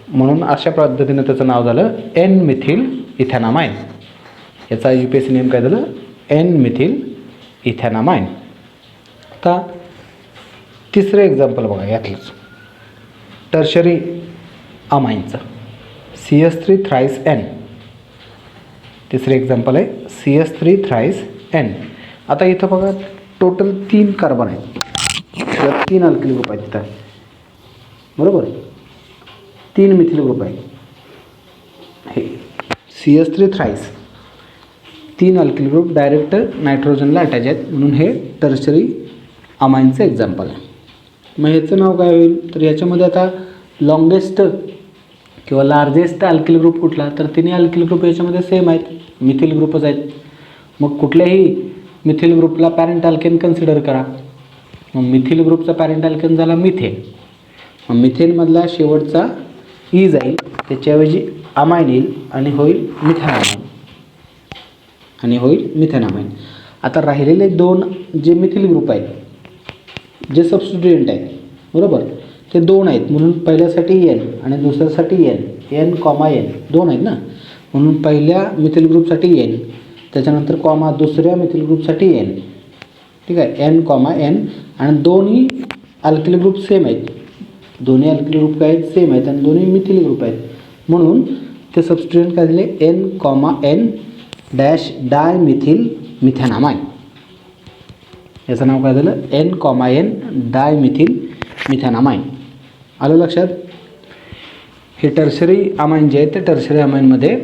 म्हणून अशा पद्धतीनं त्याचं नाव झालं एन मिथिल इथेनॉमाईन. याचा IUPAC नेम काय झालं, एन मिथिल इथेनॉमाईन. आता तिसरं एक्झाम्पल बघा यातलंच टर्शरी अमाईनचं CH3 थ्राईस N. तिसरं एक्झाम्पल आहे CH3 थ्राईस N. आता इथं बघा टोटल 3 कार्बन आहेत, 3 अल्किल ग्रुप आहेत तिथं, बरोबर. 3 मिथिल ग्रुप आहे. हे CH3 thrice 3 alkyl group direct नायट्रोजनला अटॅच आहेत, म्हणून हे टर्शरी अमाईनचं एक्झाम्पल आहे. मग ह्याचं नाव काय होईल, तर याच्यामध्ये आता लॉंगेस्ट किंवा लार्जेस्ट अल्किल ग्रुप कुठला, तर 3 अल्किल ग्रुप याच्यामध्ये सेम आहेत, मिथिल ग्रुपच आहेत. मग कुठल्याही मिथिल ग्रुपला पॅरेंट अल्केन कन्सिडर करा. मग मिथिल ग्रुपचा पॅरेंट अल्केन झाला मिथेन. मग मिथेनमधला शेवटचा ई जाईल, त्याच्याऐवजी अमाईन येईल आणि होईल मिथेनॉमाईन, आणि होईल मिथेनॉमाईन. आता राहिलेले 2 जे मिथिल ग्रुप आहेत, जे सबस्टिट्यूएंट आहेत, बरोबर, ते 2 आहेत, म्हणून पहिल्यासाठी N आणि दुसऱ्यासाठी N, N, N 2 आहेत ना, म्हणून पहिल्या मिथिल ग्रुपसाठी N, त्याच्यानंतर कॉमा दुसऱ्या मिथिल ग्रुपसाठी N. ठीक आहे, N, N. आणि दोन्ही अल्किल ग्रुप सेम आहेत, दोन्ही अल्किल ग्रुप काय आहेत, सेम आहेत आणि दोन्ही मिथिल ग्रुप आहेत, म्हणून ते सबस्टिट्यूएंट काय दिले N, N डॅश डाय मिथिल मिथेनॉमाईन. याचं नाव काय झालं N, N डाय मिथिल मिथेनॉमाईन. आलं लक्षात. हे टर्शरी अमाईन जे आहे ते टर्शरी अमाईनमध्ये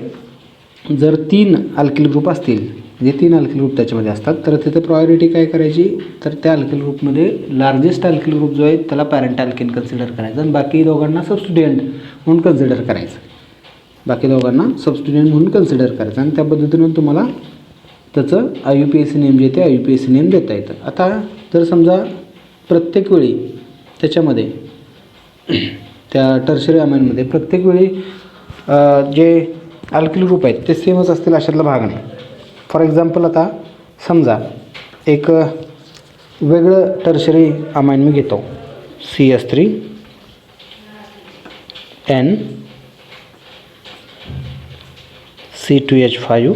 जर 3 अल्किल ग्रुप असतील, म्हणजे 3 अल्किल ग्रुप त्याच्यामध्ये असतात, तर तिथे प्रायोरिटी काय करायची, तर त्या अल्किल ग्रुपमध्ये लार्जेस्ट अल्किल ग्रुप जो आहे त्याला पॅरेंट अल्केन कन्सिडर करायचं आणि बाकी दोघांना सबस्टिट्यूएंट म्हणून कन्सिडर करायचं, बाकी दोघांना सबस्टिट्यूएंट म्हणून कन्सिडर करायचं. आणि त्या पद्धतीनं तुम्हाला त्याचं IUPAC नेम जे ते IUPAC नेम देता येतं. आता जर समजा प्रत्येक वेळी त्याच्यामध्ये त्या टर्शरी अमाईनमध्ये प्रत्येक वेळी जे अल्किल ग्रुप आहेत ते सेमच असतील अशातला भाग नाही. फॉर एक्झाम्पल आता समजा एक वेगळं टर्शरी अमाईन मी घेतो CH3 N C2H5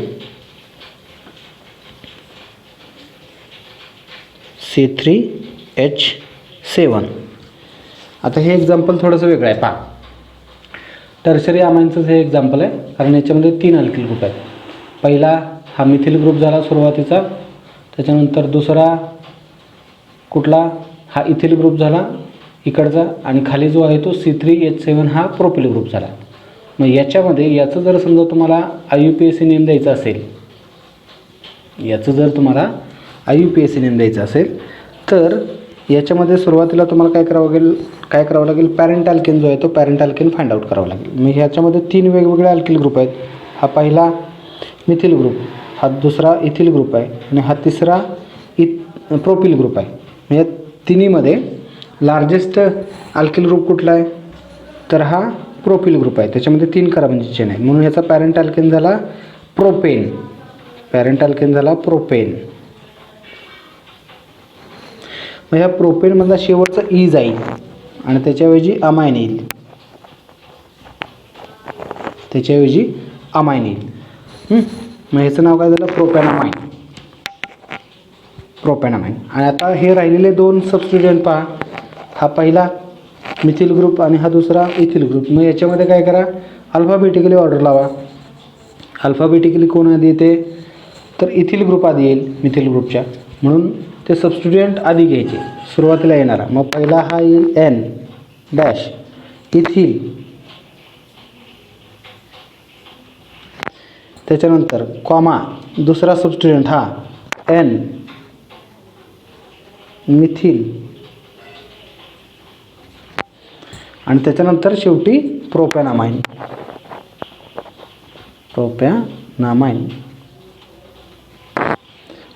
C3 CH7. आता हे एक्झाम्पल थोडंसं वेगळं आहे. पहा, टर्शरी अमाईनचं हे एक्झाम्पल आहे, कारण याच्यामध्ये 3 अल्किल ग्रुप आहेत. पहिला हा मिथिल ग्रुप झाला सुरुवातीचा, त्याच्यानंतर दुसरा कुठला, हा इथिल ग्रुप झाला इकडचा, आणि खाली जो आहे तो C3H7 हा प्रोपिल ग्रुप झाला. मग याच्यामध्ये याचं जर समजा तुम्हाला IUPAC नेम द्यायचा असेल, नेम द्यायचा असेल तर याच्यामध्ये सुरुवातीला तुम्हाला काय करावं लागेल, पॅरेंट अल्केन जो आहे तो पॅरेंट अल्केन फाइंड आउट करावा लागेल. मग ह्याच्यामध्ये 3 वेगवेगळे अल्किल ग्रुप आहेत. हा पहिला मिथिल ग्रुप, हा दुसरा इथिल ग्रुप आहे, आणि हा तिसरा प्रोपिल ग्रुप आहे. या तिन्हीमध्ये लार्जेस्ट अल्किल ग्रुप कुठला आहे, तर हा प्रोपिल ग्रुप आहे. त्याच्यामध्ये 3 कार्बनची चेन आहे, म्हणून ह्याचा पॅरेंट अल्केन झाला प्रोपेन. मग ह्या प्रोपेनमधला शेवटचा ई जाईल आणि त्याच्याऐवजी अमाइन येईल. मग ह्याचं नाव काय झालं, प्रोपॅनामाइन. आणि आता हे राहिलेले 2 सबस्टिट्यूएंट पहा, हा पहिला मिथिल ग्रुप आणि हा दुसरा इथिल ग्रुप. मग याच्यामध्ये काय करा, अल्फाबेटिकली ऑर्डर लावा. अल्फाबेटिकली कोण आधी येते, तर इथिल ग्रुप आधी येईल मिथिल ग्रुपच्या, म्हणून ते सबस्टिट्यूएंट आधी घ्यायचे सुरुवातीला येणारा. मग पहिला हा येईल N डॅश इथिल, त्याच्यानंतर कॉमा दुसरा सबस्टिट्यूएंट हा N मिथिल, आणि त्याच्यानंतर शेवटी प्रोपॅनामाइन.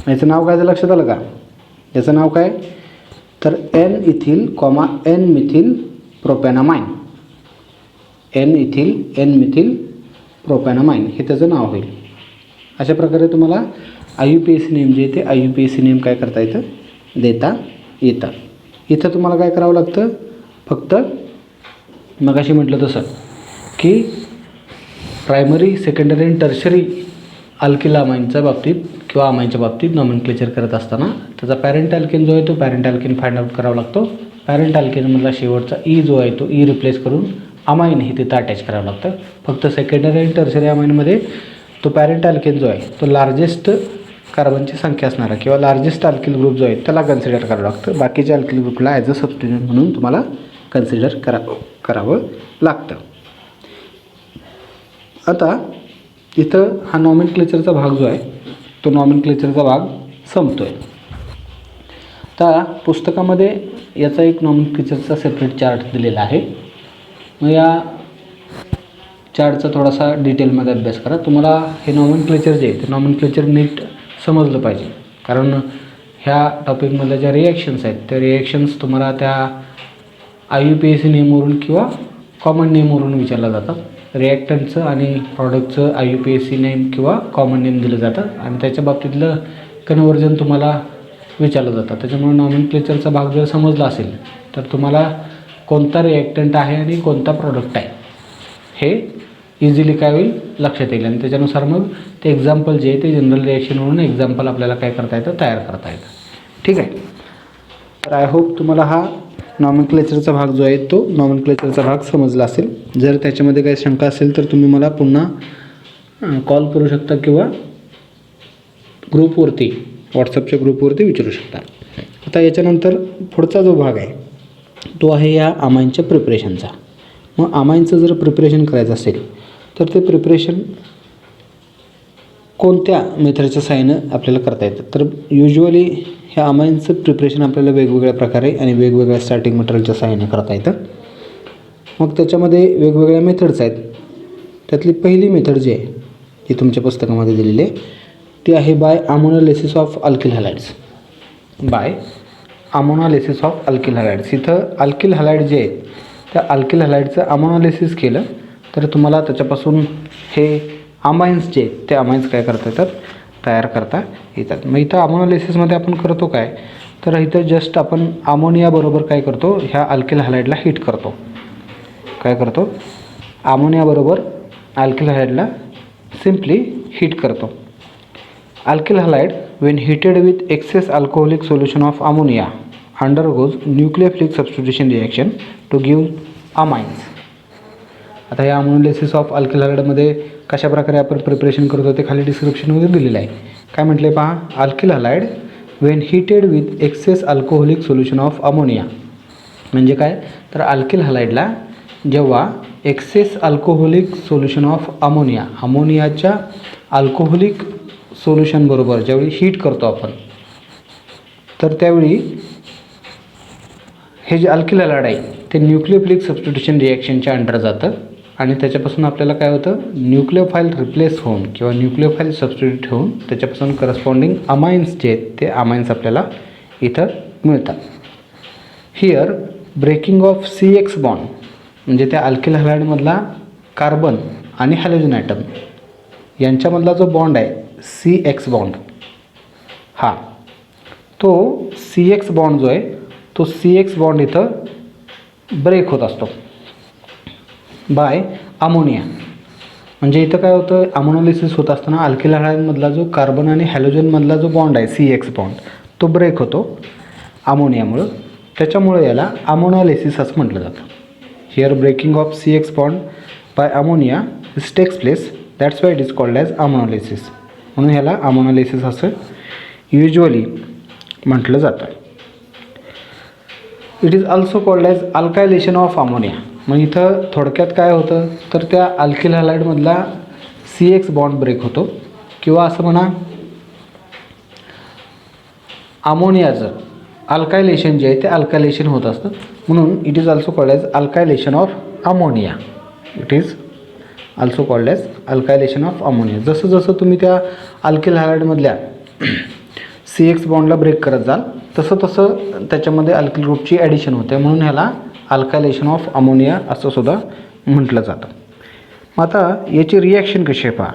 याचं नाव काय झालं, लक्षात आलं का? याचं नाव काय, तर N ethyl comma N methyl propanamine. N ethyl N methyl propanamine हे त्याचं नाव होईल. अशा प्रकारे तुम्हाला IUPAC नेम जे ते IUPAC नेम काय करता येतं, देता येतं. इथं तुम्हाला काय करावं लागतं, फक्त मगाशी म्हटलं तसं की प्रायमरी, सेकंडरी आणि टर्शरी अल्किल अमाईनच्या बाबतीत किंवा अमाईनच्या बाबतीत नॉमेनक्लेचर करत असताना त्याचा पॅरेंट अल्केन जो आहे तो पॅरेंट अल्केन फाइंड आउट करावा लागतो. पॅरेंट अल्केनमधला शेवटचा ई जो आहे तो ई रिप्लेस करून अमाईन हे तिथं अटॅच करावं लागतं. फक्त सेकंडरी आणि टर्शरी अमाईनमध्ये तो पॅरेंट अल्केन जो आहे तो लार्जेस्ट कार्बनची संख्या असणारा किंवा लार्जेस्ट अल्किल ग्रुप जो आहे त्याला कन्सिडर करावं लागतं. बाकीच्या अल्किल ग्रुपला ॲज अ सबस्टिट्यूएंट म्हणून तुम्हाला कन्सिडर करावं लागतं. आता इथं हा नॉमेनक्लेचरचा भाग जो आहे तो नॉमेनक्लेचरचा भाग संपतो आहे. आता पुस्तकामध्ये याचा एक नॉमेनक्लेचरचा सेपरेट चार्ट दिलेला आहे. मग या चार्टचा थोडासा डिटेलमध्ये अभ्यास करा. तुम्हाला हे नॉमेनक्लेचर जे आहे ते नॉमेनक्लेचर नीट समजलं पाहिजे, कारण ह्या टॉपिकमधल्या ज्या रिॲक्शन्स आहेत त्या रिॲक्शन्स तुम्हाला त्या IUPAC नेमवरून किंवा कॉमन नेमवरून विचारल्या जातात. रिॲक्टंटचं आणि प्रॉडक्टचं IUPAC नेम किंवा कॉमन नेम दिलं जातं आणि त्याच्या बाबतीतलं कन्व्हर्जन तुम्हाला विचारलं जातं. त्याच्यामुळे नॉमेनक्लेचरचा भाग जर समजला असेल तर तुम्हाला कोणता रिॲक्टंट आहे आणि कोणता प्रॉडक्ट आहे हे इझिली काय होईल, लक्षात येईल. आणि त्याच्यानुसार मग ते एक्झाम्पल जे आहे ते जनरल रिॲक्शनवरून एक्झाम्पल आपल्याला काय करता येतं, तयार करता येतं. ठीक आहे. तर आय होप तुम्हाला हा नॉमेनक्लेचरचा भाग जो आहे तो नॉमेनक्लेचरचा भाग समजला असेल. जर त्याच्यामध्ये काही शंका असेल तर तुम्ही मला पुन्हा कॉल करू शकता किंवा ग्रुपवरती, व्हॉट्सअपच्या ग्रुपवरती विचारू शकता. आता याच्यानंतर पुढचा जो भाग आहे तो आहे या अमाईनच्या प्रिपरेशनचा. मग अमाईनचं जर प्रिपरेशन करायचं असेल तर ते प्रिपरेशन कोणत्या मेथडच्या साहाय्यानं आपल्याला करता येतं, तर युजली ह्या अमाईनचं प्रिपरेशन आपल्याला वेगवेगळ्या प्रकारे आणि वेगवेगळ्या स्टार्टिंग मटेरियलच्या साहाय्याने करता येतं. मग त्याच्यामध्ये वेगवेगळ्या मेथड्स आहेत. त्यातली पहिली मेथड जी आहे ती तुमच्या पुस्तकामध्ये दिलेली आहे ती आहे बाय अमोनोलिसिस ऑफ अल्किल हॅलाइड्स. इथं अल्किल हॅलाइड जे आहेत त्या अल्किल हॅलाइडचं अमोनोलिसिस केलं तर तुम्हाला त्याच्यापासून हे अमाईन्स जे आहेत ते अमाईन्स काय करता येतात, तयार करता येतात. मग इथं अमोनोलिसिसमध्ये आपण करतो काय, तर इथं जस्ट आपण अमोनियाबरोबर काय करतो, ह्या अल्किल हॅलाइडला हीट करतो. काय करतो, अमोनियाबरोबर अल्किल हॅलाइडला सिम्पली हीट करतो. Alkyl halide when heated with excess alcoholic solution of ammonia undergoes nucleophilic substitution reaction to give amines. आता या अमोनोलिसिस ऑफ अल्किल हलाइडमध्ये कशा प्रकारे आपण प्रिपरेशन करतो ते खाली डिस्क्रिप्शनमध्ये दिलेलं आहे. काय म्हटलं आहे पहा, alkyl halide when heated with excess alcoholic solution of ammonia. म्हणजे काय, तर अल्किल हलाइडला जेव्हा excess alcoholic solution of ammonia, अमोनियाच्या अल्कोहोलिक सोल्युशनबरोबर ज्यावेळी हीट करतो आपण, तर त्यावेळी हे जे अल्किल हलाइड आहे ते न्यूक्लियोफिलिक सबस्टिट्यूशन रिॲक्शनच्या अंडर जातं आणि त्याच्यापासून आपल्याला काय होतं, न्यूक्लियोफाईल रिप्लेस होऊन किंवा न्यूक्लियोफाईल सबस्टिट्यूट होऊन त्याच्यापासून करस्पॉन्डिंग अमाइन्स जे आहेत ते अमाइन्स आपल्याला इथं मिळतात. Here breaking of CX bond म्हणजे त्या अल्किल हलाइडमधला कार्बन आणि हॅलोजन ॲटम यांच्यामधला जो बॉन्ड आहे CX बॉन्ड, हा तो CX बॉन्ड जो आहे तो CX बॉन्ड इथं ब्रेक होत असतो बाय अमोनिया. म्हणजे इथं काय होतं, अमोनोलिसिस होत असताना अल्किल हलाइडमधला जो कार्बन आणि हॅलोजनमधला जो बॉन्ड आहे CX बॉन्ड तो ब्रेक होतो अमोनियामुळं. त्याच्यामुळे याला अमोनोलिसिस असं म्हटलं जातं. Here breaking of CX bond by ammonia this takes place, that's why it is called as ammonolysis. म्हणून ह्याला अमोनोलिसिस असं युजली म्हटलं जातं. It is also called as alkylation of ammonia. मग इथं थोडक्यात काय होतं, तर त्या अल्किल हलाइडमधला CX बॉन्ड ब्रेक होतो किंवा असं म्हणा अमोनियाचं अल्कायलेशन जे आहे ते अल्कायलेशन होत असतं. म्हणून it is also called as alkylation of ammonia. It is also called as alkylation of ammonia. जसं जसं तुम्ही त्या अल्किल हलाइडमधल्या CX बॉन्डला ब्रेक करत जाल तसं तसं त्याच्यामध्ये अल्किल ग्रुपची ॲडिशन होते. म्हणून ह्याला अल्कायलेशन ऑफ अमोनिया असं सुद्धा म्हटलं जातं. मग आता याची रिॲक्शन कशी आहे पहा.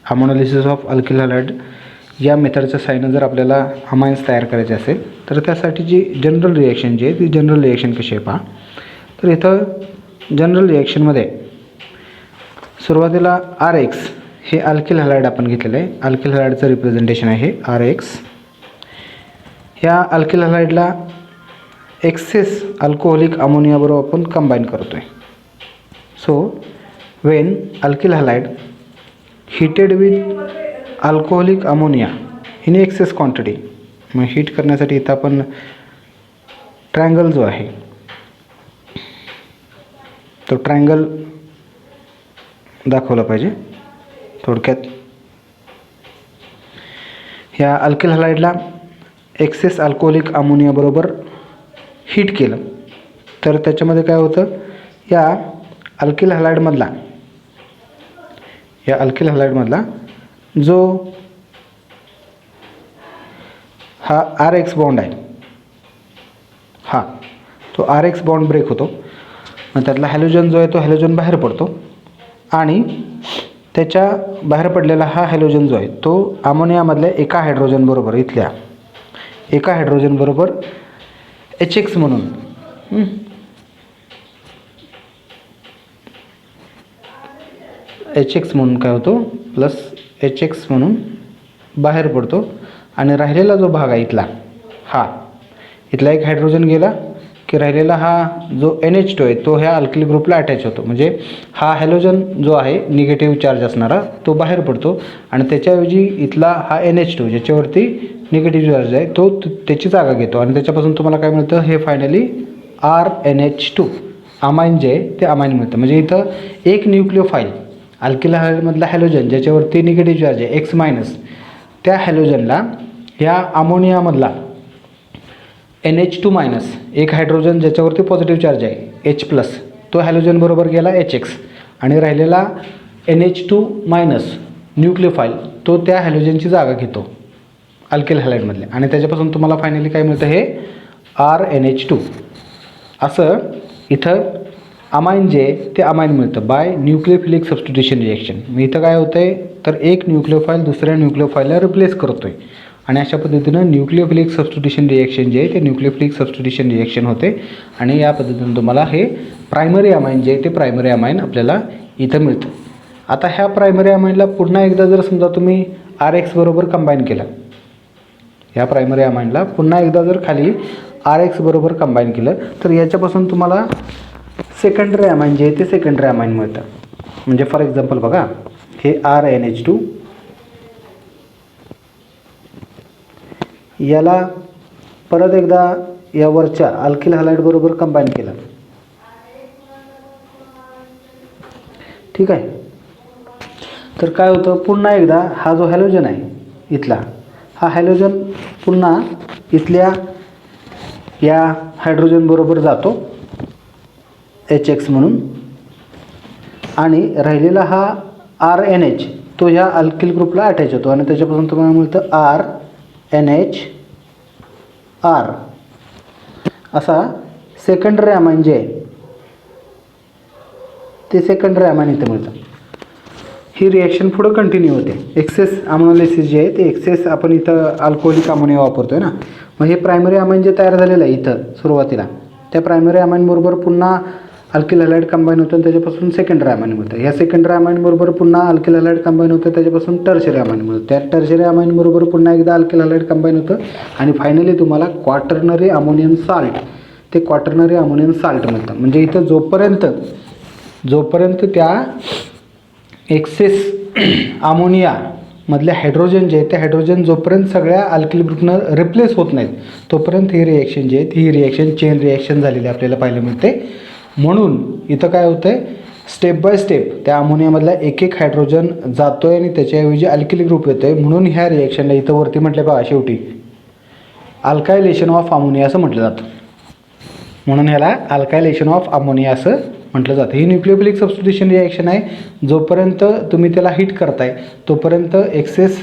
अमोनोलिसिस ऑफ अल्किल हलाइड या मेथडच्या साहाय्यानं जर आपल्याला अमाइन्स तयार करायचे असेल तर त्यासाठी जी जनरल रिॲक्शन जी आहे ती जनरल रिॲक्शन कशी आहे पहा. तर इथं जनरल रिॲक्शनमध्ये सुरुवातीला RX हे अल्किल हलाइड आपण घेतलेलं आहे. अल्किल हलाइडचं रिप्रेझेंटेशन आहे RX. ह्या अल्किल हलाइडला एक्सेस अल्कोहोलिक अमोनियाबरोबर आपण कंबाईन करतो आहे. So when alkyl halide heated with alcoholic ammonia in axis quantity, मग हीट करण्यासाठी इथं आपण ट्रायंगल जो आहे तो ट्रायंगल दाखवला पाहिजे. थोडक्यात ह्या अल्किल हलाइडला एक्सेस अल्कोहोलिक अमोनियाबरोबर हीट केलं तर त्याच्यामध्ये काय होतं, या अल्किल हलाइडमधला जो हा RX बॉन्ड आहे हा तो RX बॉन्ड ब्रेक होतो. मग त्यातला हॅलोजन जो आहे तो हॅलोजन बाहेर पडतो आणि त्याच्या बाहेर पडलेला हा हॅलोजन जो आहे तो अमोनियामधल्या एका हायड्रोजन बरोबर HX म्हणून HX म्हणून काय होतो प्लस HX म्हणून बाहेर पडतो आणि राहिलेला जो भाग आहे इथला एक हायड्रोजन गेला की राहिलेला हा जो NH2 आहे तो ह्या अल्किल ग्रुपला अटॅच होतो. म्हणजे हा हॅलोजन जो आहे निगेटिव्ह चार्ज असणारा तो बाहेर पडतो आणि त्याच्याऐवजी इथला हा NH2 ज्याच्यावरती निगेटिव्ह चार्ज आहे तो त्याची जागा घेतो आणि त्याच्यापासून तुम्हाला काय मिळतं, हे फायनली RNH2 अमाइन जे आहे ते अमाइन मिळतं. म्हणजे इथं एक न्यूक्लियोफाईल अल्किल हलाइडमधला हॅलोजन ज्याच्यावरती निगेटिव्ह चार्ज आहे X-, त्या हॅलोजनला ह्या अमोनियामधला NH2- एक हायड्रोजन ज्याच्यावरती पॉझिटिव्ह चार्ज आहे H+, तो हॅलोजन बरोबर गेला HX आणि राहिलेला NH2- न्यूक्लियोफाईल तो त्या हॅलोजनची जागा घेतो अल्किल हलाइडमधले आणि त्याच्यापासून तुम्हाला फायनली काय मिळतं, हे RNH2. असं इथं अमाइन जे ते अमाइन मिळतं बाय न्यूक्लियोफिलिक सबस्टिट्यूशन रिॲक्शन. मग इथं काय होतं आहे, तर एक न्यूक्लियोफाईल दुसऱ्या न्यूक्लियोफाईलला रिप्लेस करतो आहे आणि अशा पद्धतीनं न्यूक्लियोफिलिक सबस्टिट्यूशन रिॲक्शन जे आहे ते न्यूक्लियोफिलिक सबस्टिट्यूशन रिॲक्शन होते आणि या पद्धतीनं तुम्हाला हे प्रायमरी अमाइन जे आहे ते प्रायमरी अमाइन आपल्याला इथं मिळतं. आता ह्या प्रायमरी अमाइनला पुन्हा एकदा जर समजा तुम्ही RX बरोबर कंबाईन केला, ह्या प्रायमरी अमाइनला पुन्हा एकदा जर खाली RX बरोबर कंबाईन केलं तर याच्यापासून तुम्हाला सेकंडरी अमाइन जे आहे ते सेकंडरी अमाइन मिळतं. म्हणजे फॉर एक्झाम्पल बघा, हे RNH2 याला परत एकदा या वरच्या अल्किल हॅलाइड बरोबर कंबाईन केलं. ठीक आहे. तर काय होतं, पुन्हा एकदा हा जो हॅलोजन आहे इथला, हा हॅलोजन पुन्हा इथल्या या हायड्रोजन बरोबर जातो HX म्हणून, आणि राहिलेला हा RNH तो ह्या अल्किल ग्रुपला अटॅच होतो आणि त्याच्यापासून तुम्हाला मिळतं RNHR. असा सेकंडरी अमाइन जे आहे ते सेकंडरी अमाइन इथं मिळतं. ही रिॲक्शन पुढं कंटिन्यू होते. एक्सेस अमोनोलिसिस जे आहे ते एक्सेस आपण इथं अल्कोहोलिक अमोनिया वापरतोय ना, मग हे प्रायमरी अमाइन जे तयार झालेलं आहे इथं सुरुवातीला, त्या प्रायमरी अमाइन बरोबर पुन्हा अल्किल हॅलाइड कंबाईन होतं आणि त्याच्यापासून सेकंडरी अमाइन मिळतं. या सेकंडरी अमाइन बरोबर पुन्हा अल्किल हॅलाइड कंबाईन होतं, त्याच्यापासून टर्शरी अमाइन मिळतं. त्या टर्शरी अमाइन बरोबर पुन्हा एकदा अल्किल हॅलाइड कंबाईन होतं आणि फायनली तुम्हाला क्वाटर्नरी अमोनियम साल्ट, ते क्वाटर्नरी अमोनियम साल्ट मिळतं. म्हणजे इथं जोपर्यंत त्या एक्सेस अमोनिया मधले हायड्रोजन जे आहे ते हायड्रोजन जोपर्यंत सगळ्या अल्किल ग्रुपनं रिप्लेस होत नाहीत तोपर्यंत ही रिॲक्शन जी आहे ही रिॲक्शन चेन रिॲक्शन झालेली आपल्याला पाहायला मिळते. म्हणून इथं काय होतं आहे, स्टेप बाय स्टेप त्या अमोनियामधला एक एक हायड्रोजन जातो आहे आणि त्याच्याऐवजी अल्किल ग्रुप येतो आहे. म्हणून ह्या रिॲक्शनला इथं वरती म्हटलं बघा शेवटी अल्कायलेशन ऑफ अमोनिया असं म्हटलं जातं. म्हणून ह्याला अल्कायलेशन ऑफ अमोनिया असं म्हटलं जातं. ही न्यूक्लियोफिलिक सबस्टिट्यूशन रिॲक्शन आहे. जोपर्यंत तुम्ही त्याला हिट करताय तोपर्यंत एक्सेस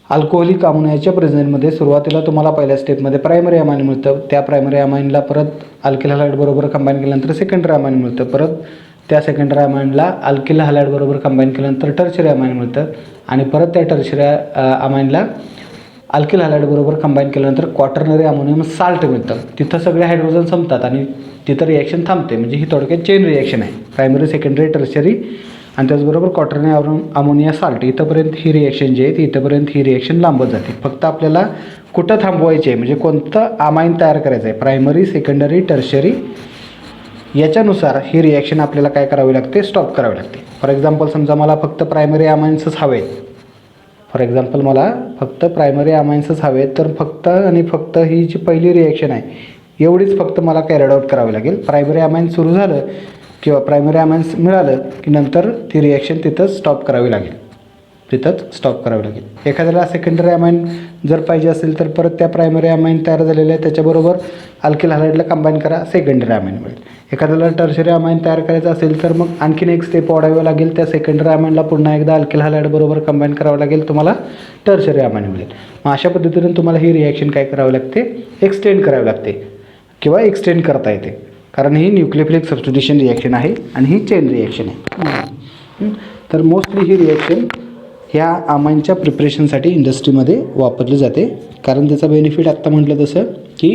अल्कोहोलिक अमोनियाच्या प्रेझेंटमध्ये सुरुवातीला तुम्हाला पहिल्या स्टेपमध्ये प्रायमरी अमाइन मिळतं. त्या प्रायमरी अमाइनला परत अल्किल हॅलाइड बरोबर कंबाईन केल्यानंतर सेकंडरी अमाइन मिळतं. परत त्या सेकंडरी अमाइनला अल्किल हॅलाइड बरोबर कंबाईन केल्यानंतर टर्शरी अमाइन मिळतं आणि परत त्या टर्शरी अमाइनला अल्किल हॅलाइड बरोबर कंबाईन केल्यानंतर क्वाटर्नरी अमोनियम साल्ट मिळतं. तिथं सगळे हायड्रोजन संपतात आणि तिथं रिॲक्शन थांबते. म्हणजे ही थोडक्यात चेन रिॲक्शन आहे, प्रायमरी सेकंडरी टर्शरी आणि त्याचबरोबर क्वाटर्नरी अमोनिया साल्ट. इथंपर्यंत ही रिॲक्शन जी आहे ती इथंपर्यंत ही रिॲक्शन लांबत जाते. फक्त आपल्याला कुठं थांबवायचे आहे, म्हणजे कोणतं अमाइन तयार करायचं आहे, प्रायमरी सेकंडरी टर्शरी, याच्यानुसार ही रिॲक्शन आपल्याला काय करावी लागते, स्टॉप करावी लागते. फॉर एक्झाम्पल समजा मला फक्त प्रायमरी अमाइन्सच हवे आहेत, मला फक्त प्रायमरी अमाइन्सच हवे आहेत, तर फक्त आणि फक्त ही जी पहिली रिॲक्शन आहे एवढीच फक्त मला कॅरेड आउट करावी लागेल. प्रायमरी अमाइन सुरू झालं किंवा प्रायमरी अमाइन्स मिळालं की नंतर ती रिॲक्शन तिथंच स्टॉप करावी लागेल. एखाद्याला सेकंडरी अमाइन जर पाहिजे असेल तर परत त्या प्रायमरी अमाइन तयार झालेल्या आहे त्याच्याबरोबर अल्किल हॅलाइडला कंबाईन करा, सेकंडरी अमाइन मिळेल. एखाद्याला टर्शरी अमाइन तयार करायचं असेल तर मग आणखीन एक स्टेप वाढावी लागेल. त्या सेकंडरी अमाइनला पुन्हा एकदा अल्किल हॅलाइड बरोबर कंबाईन करावं लागेल, तुम्हाला टर्शरी अमाइन मिळेल. मग अशा पद्धतीने तुम्हाला ही रिॲक्शन काय करावी लागते, एक्सटेंड करावी लागते किंवा एक्सटेंड करता येते. कारण ही न्यूक्लियोफिलिक सबस्टिट्यूशन रिॲक्शन आहे आणि ही चेन रिॲक्शन आहे. तर मोस्टली ही रिॲक्शन ह्या अमाइनच्या प्रिपरेशनसाठी इंडस्ट्रीमध्ये वापरली जाते. कारण त्याचा बेनिफिट आत्ता म्हटलं तसं की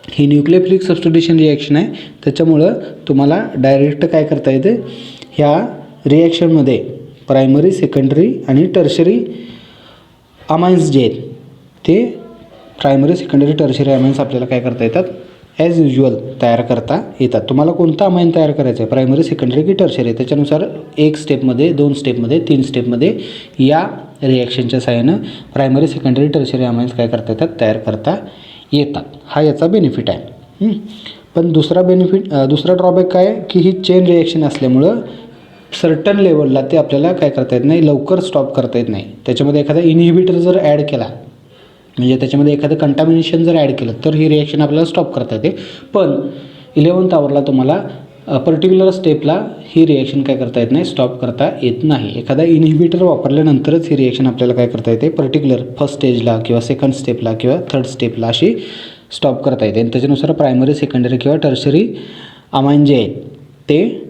ही न्यूक्लियोफिलिक सबस्टिट्यूशन रिॲक्शन आहे, त्याच्यामुळं तुम्हाला डायरेक्ट काय करता येते, ह्या रिॲक्शनमध्ये प्रायमरी सेकंडरी आणि टर्शरी अमाइन्स जे आहेत ते प्रायमरी सेकंडरी टर्शरी अमाइन्स आपल्याला काय करता येतात, ॲज युजल तयार करता येतात. तुम्हाला कोणता अमाइन तयार करायचं आहे, प्रायमरी सेकंडरी की टर्शरी, त्याच्यानुसार 1 स्टेपमध्ये 2 स्टेपमध्ये 3 स्टेपमध्ये या रिॲक्शनच्या साहाय्यानं प्रायमरी सेकंडरी टर्शरी अमाइन्स काय करता येतात, तयार करता येतात. हा याचा बेनिफिट आहे. पण दुसरा ड्रॉबॅक काय की ही चेन रिॲक्शन असल्यामुळं सर्टन लेवलला ते आपल्याला काय करता येत नाही, लवकर स्टॉप करता येत नाही. त्याच्यामध्ये एखादा इनहिबिटर जर ॲड केला, म्हणजे त्याच्यामध्ये एखादं कंटामिनेशन जर ॲड केलं तर ही रिॲक्शन आपल्याला स्टॉप करता येते. पण 11th आवरला तुम्हाला पर्टिक्युलर स्टेपला ही रिॲक्शन काय करता येत नाही, स्टॉप करता येत नाही. एखादा इनहिबिटर वापरल्यानंतरच ही रिॲक्शन आपल्याला काय करता येते, पर्टिक्युलर फर्स्ट स्टेजला किंवा सेकंड स्टेपला किंवा थर्ड स्टेपला अशी स्टॉप करता येते. आणि त्याच्यानुसार प्रायमरी सेकंडरी किंवा टर्शरी अमाइन जे आहेत ते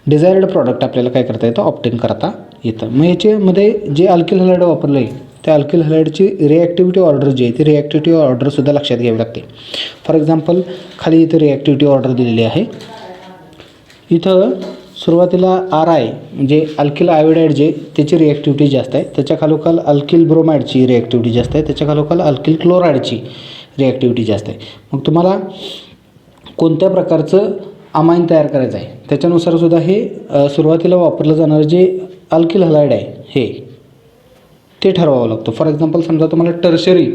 डिझायर्ड प्रॉडक्ट आपल्याला काय करता येतं, ऑप्टेन करता येतं. मग याच्यामध्ये जे अल्किल हॅलाइड वापरलं आहे त्या अल्किल हॅलाइडची रिॲक्टिव्हिटी ऑर्डर जी आहे ती रिॲक्टिव्हिटी ऑर्डरसुद्धा लक्षात घ्यावी लागते. फॉर एक्झाम्पल खाली इथं रिॲक्टिव्हिटी ऑर्डर दिलेली आहे. इथं सुरुवातीला RI म्हणजे अल्किल आयोडाईड जे त्याची रिॲक्टिव्हिटी जास्त आहे, त्याच्या खालोखाल अल्किल ब्रोमाइडची रिॲक्टिव्हिटी जास्त आहे, त्याच्या खालोखाल अल्किल क्लोराईडची रिॲक्टिव्हिटी जास्त आहे. मग तुम्हाला कोणत्या प्रकारचं अमाईन तयार करायचं आहे त्याच्यानुसार सुद्धा हे सुरुवातीला वापरलं जाणारं जे अल्किल हलाईड आहे हे ते ठरवावं लागतं. फॉर एक्झाम्पल समजा तुम्हाला टर्शरी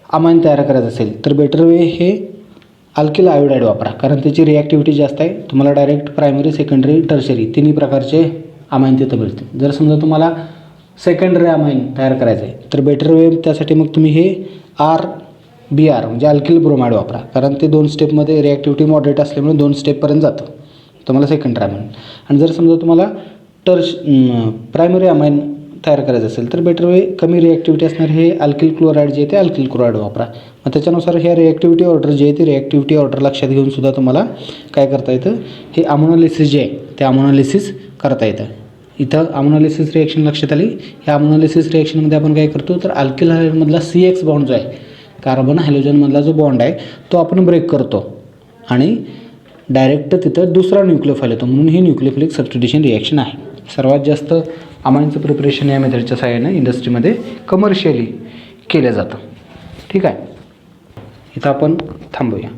अमाईन तयार करायचं असेल तर बेटर वे हे अल्किल आयोडाईड वापरा, कारण त्याची रिॲक्टिव्हिटी जास्त आहे. तुम्हाला डायरेक्ट प्रायमरी, सेकंडरी, टर्शरी तिन्ही प्रकारचे अमाईन तिथं मिळतील. जर समजा तुम्हाला सेकंडरी अमाईन तयार करायचं आहे तर बेटर वे त्यासाठी मग तुम्ही हे RBr म्हणजे अल्किल ब्रोमाइड वापरा, कारण ते 2 स्टेपमध्ये रिॲक्टिव्हिटी मॉडरेट असल्यामुळे 2 स्टेपपर्यंत जातं तुम्हाला सेकंडरी अमाईन. आणि जर समजा तुम्हाला प्रायमरी अमाईन तयार करायचं असेल तर बेटर वे कमी रिॲक्टिव्हिटी असणार हे अल्किल क्लोराईड जे आहे ते अल्किल क्लोराईड वापरा. मग त्याच्यानुसार ह्या रिॲक्टिव्हिटी ऑर्डर जे आहे ते रिॲक्टिव्हिटी ऑर्डर लक्षात घेऊन सुद्धा तुम्हाला काय करता येतं, हे अमोनोलिसिस जे आहे ते अमोनोलिसिस करता येतं. इथं अमोनोलिसिस रिॲक्शन लक्षात आली. ह्या अमोनोलिसिस रिॲक्शनमध्ये आपण काय करतो तर अल्किल हायड्राईडमधला CX बॉन्ड जो आहे, कार्बन हायड्रोजनमधला जो बॉन्ड आहे तो आपण ब्रेक करतो आणि डायरेक्ट तिथं दुसरा न्यूक्लियोफाईल येतो, म्हणून ही न्यूक्लियोफिलिक सबस्टिट्यूशन रिॲक्शन आहे. सर्वात जास्त अमाईनचं प्रिपरेशन या मेथडच्या सहाय्याने इंडस्ट्रीमध्ये कमर्शियली केलं जातं. ठीक आहे, इथं आपण थांबूया.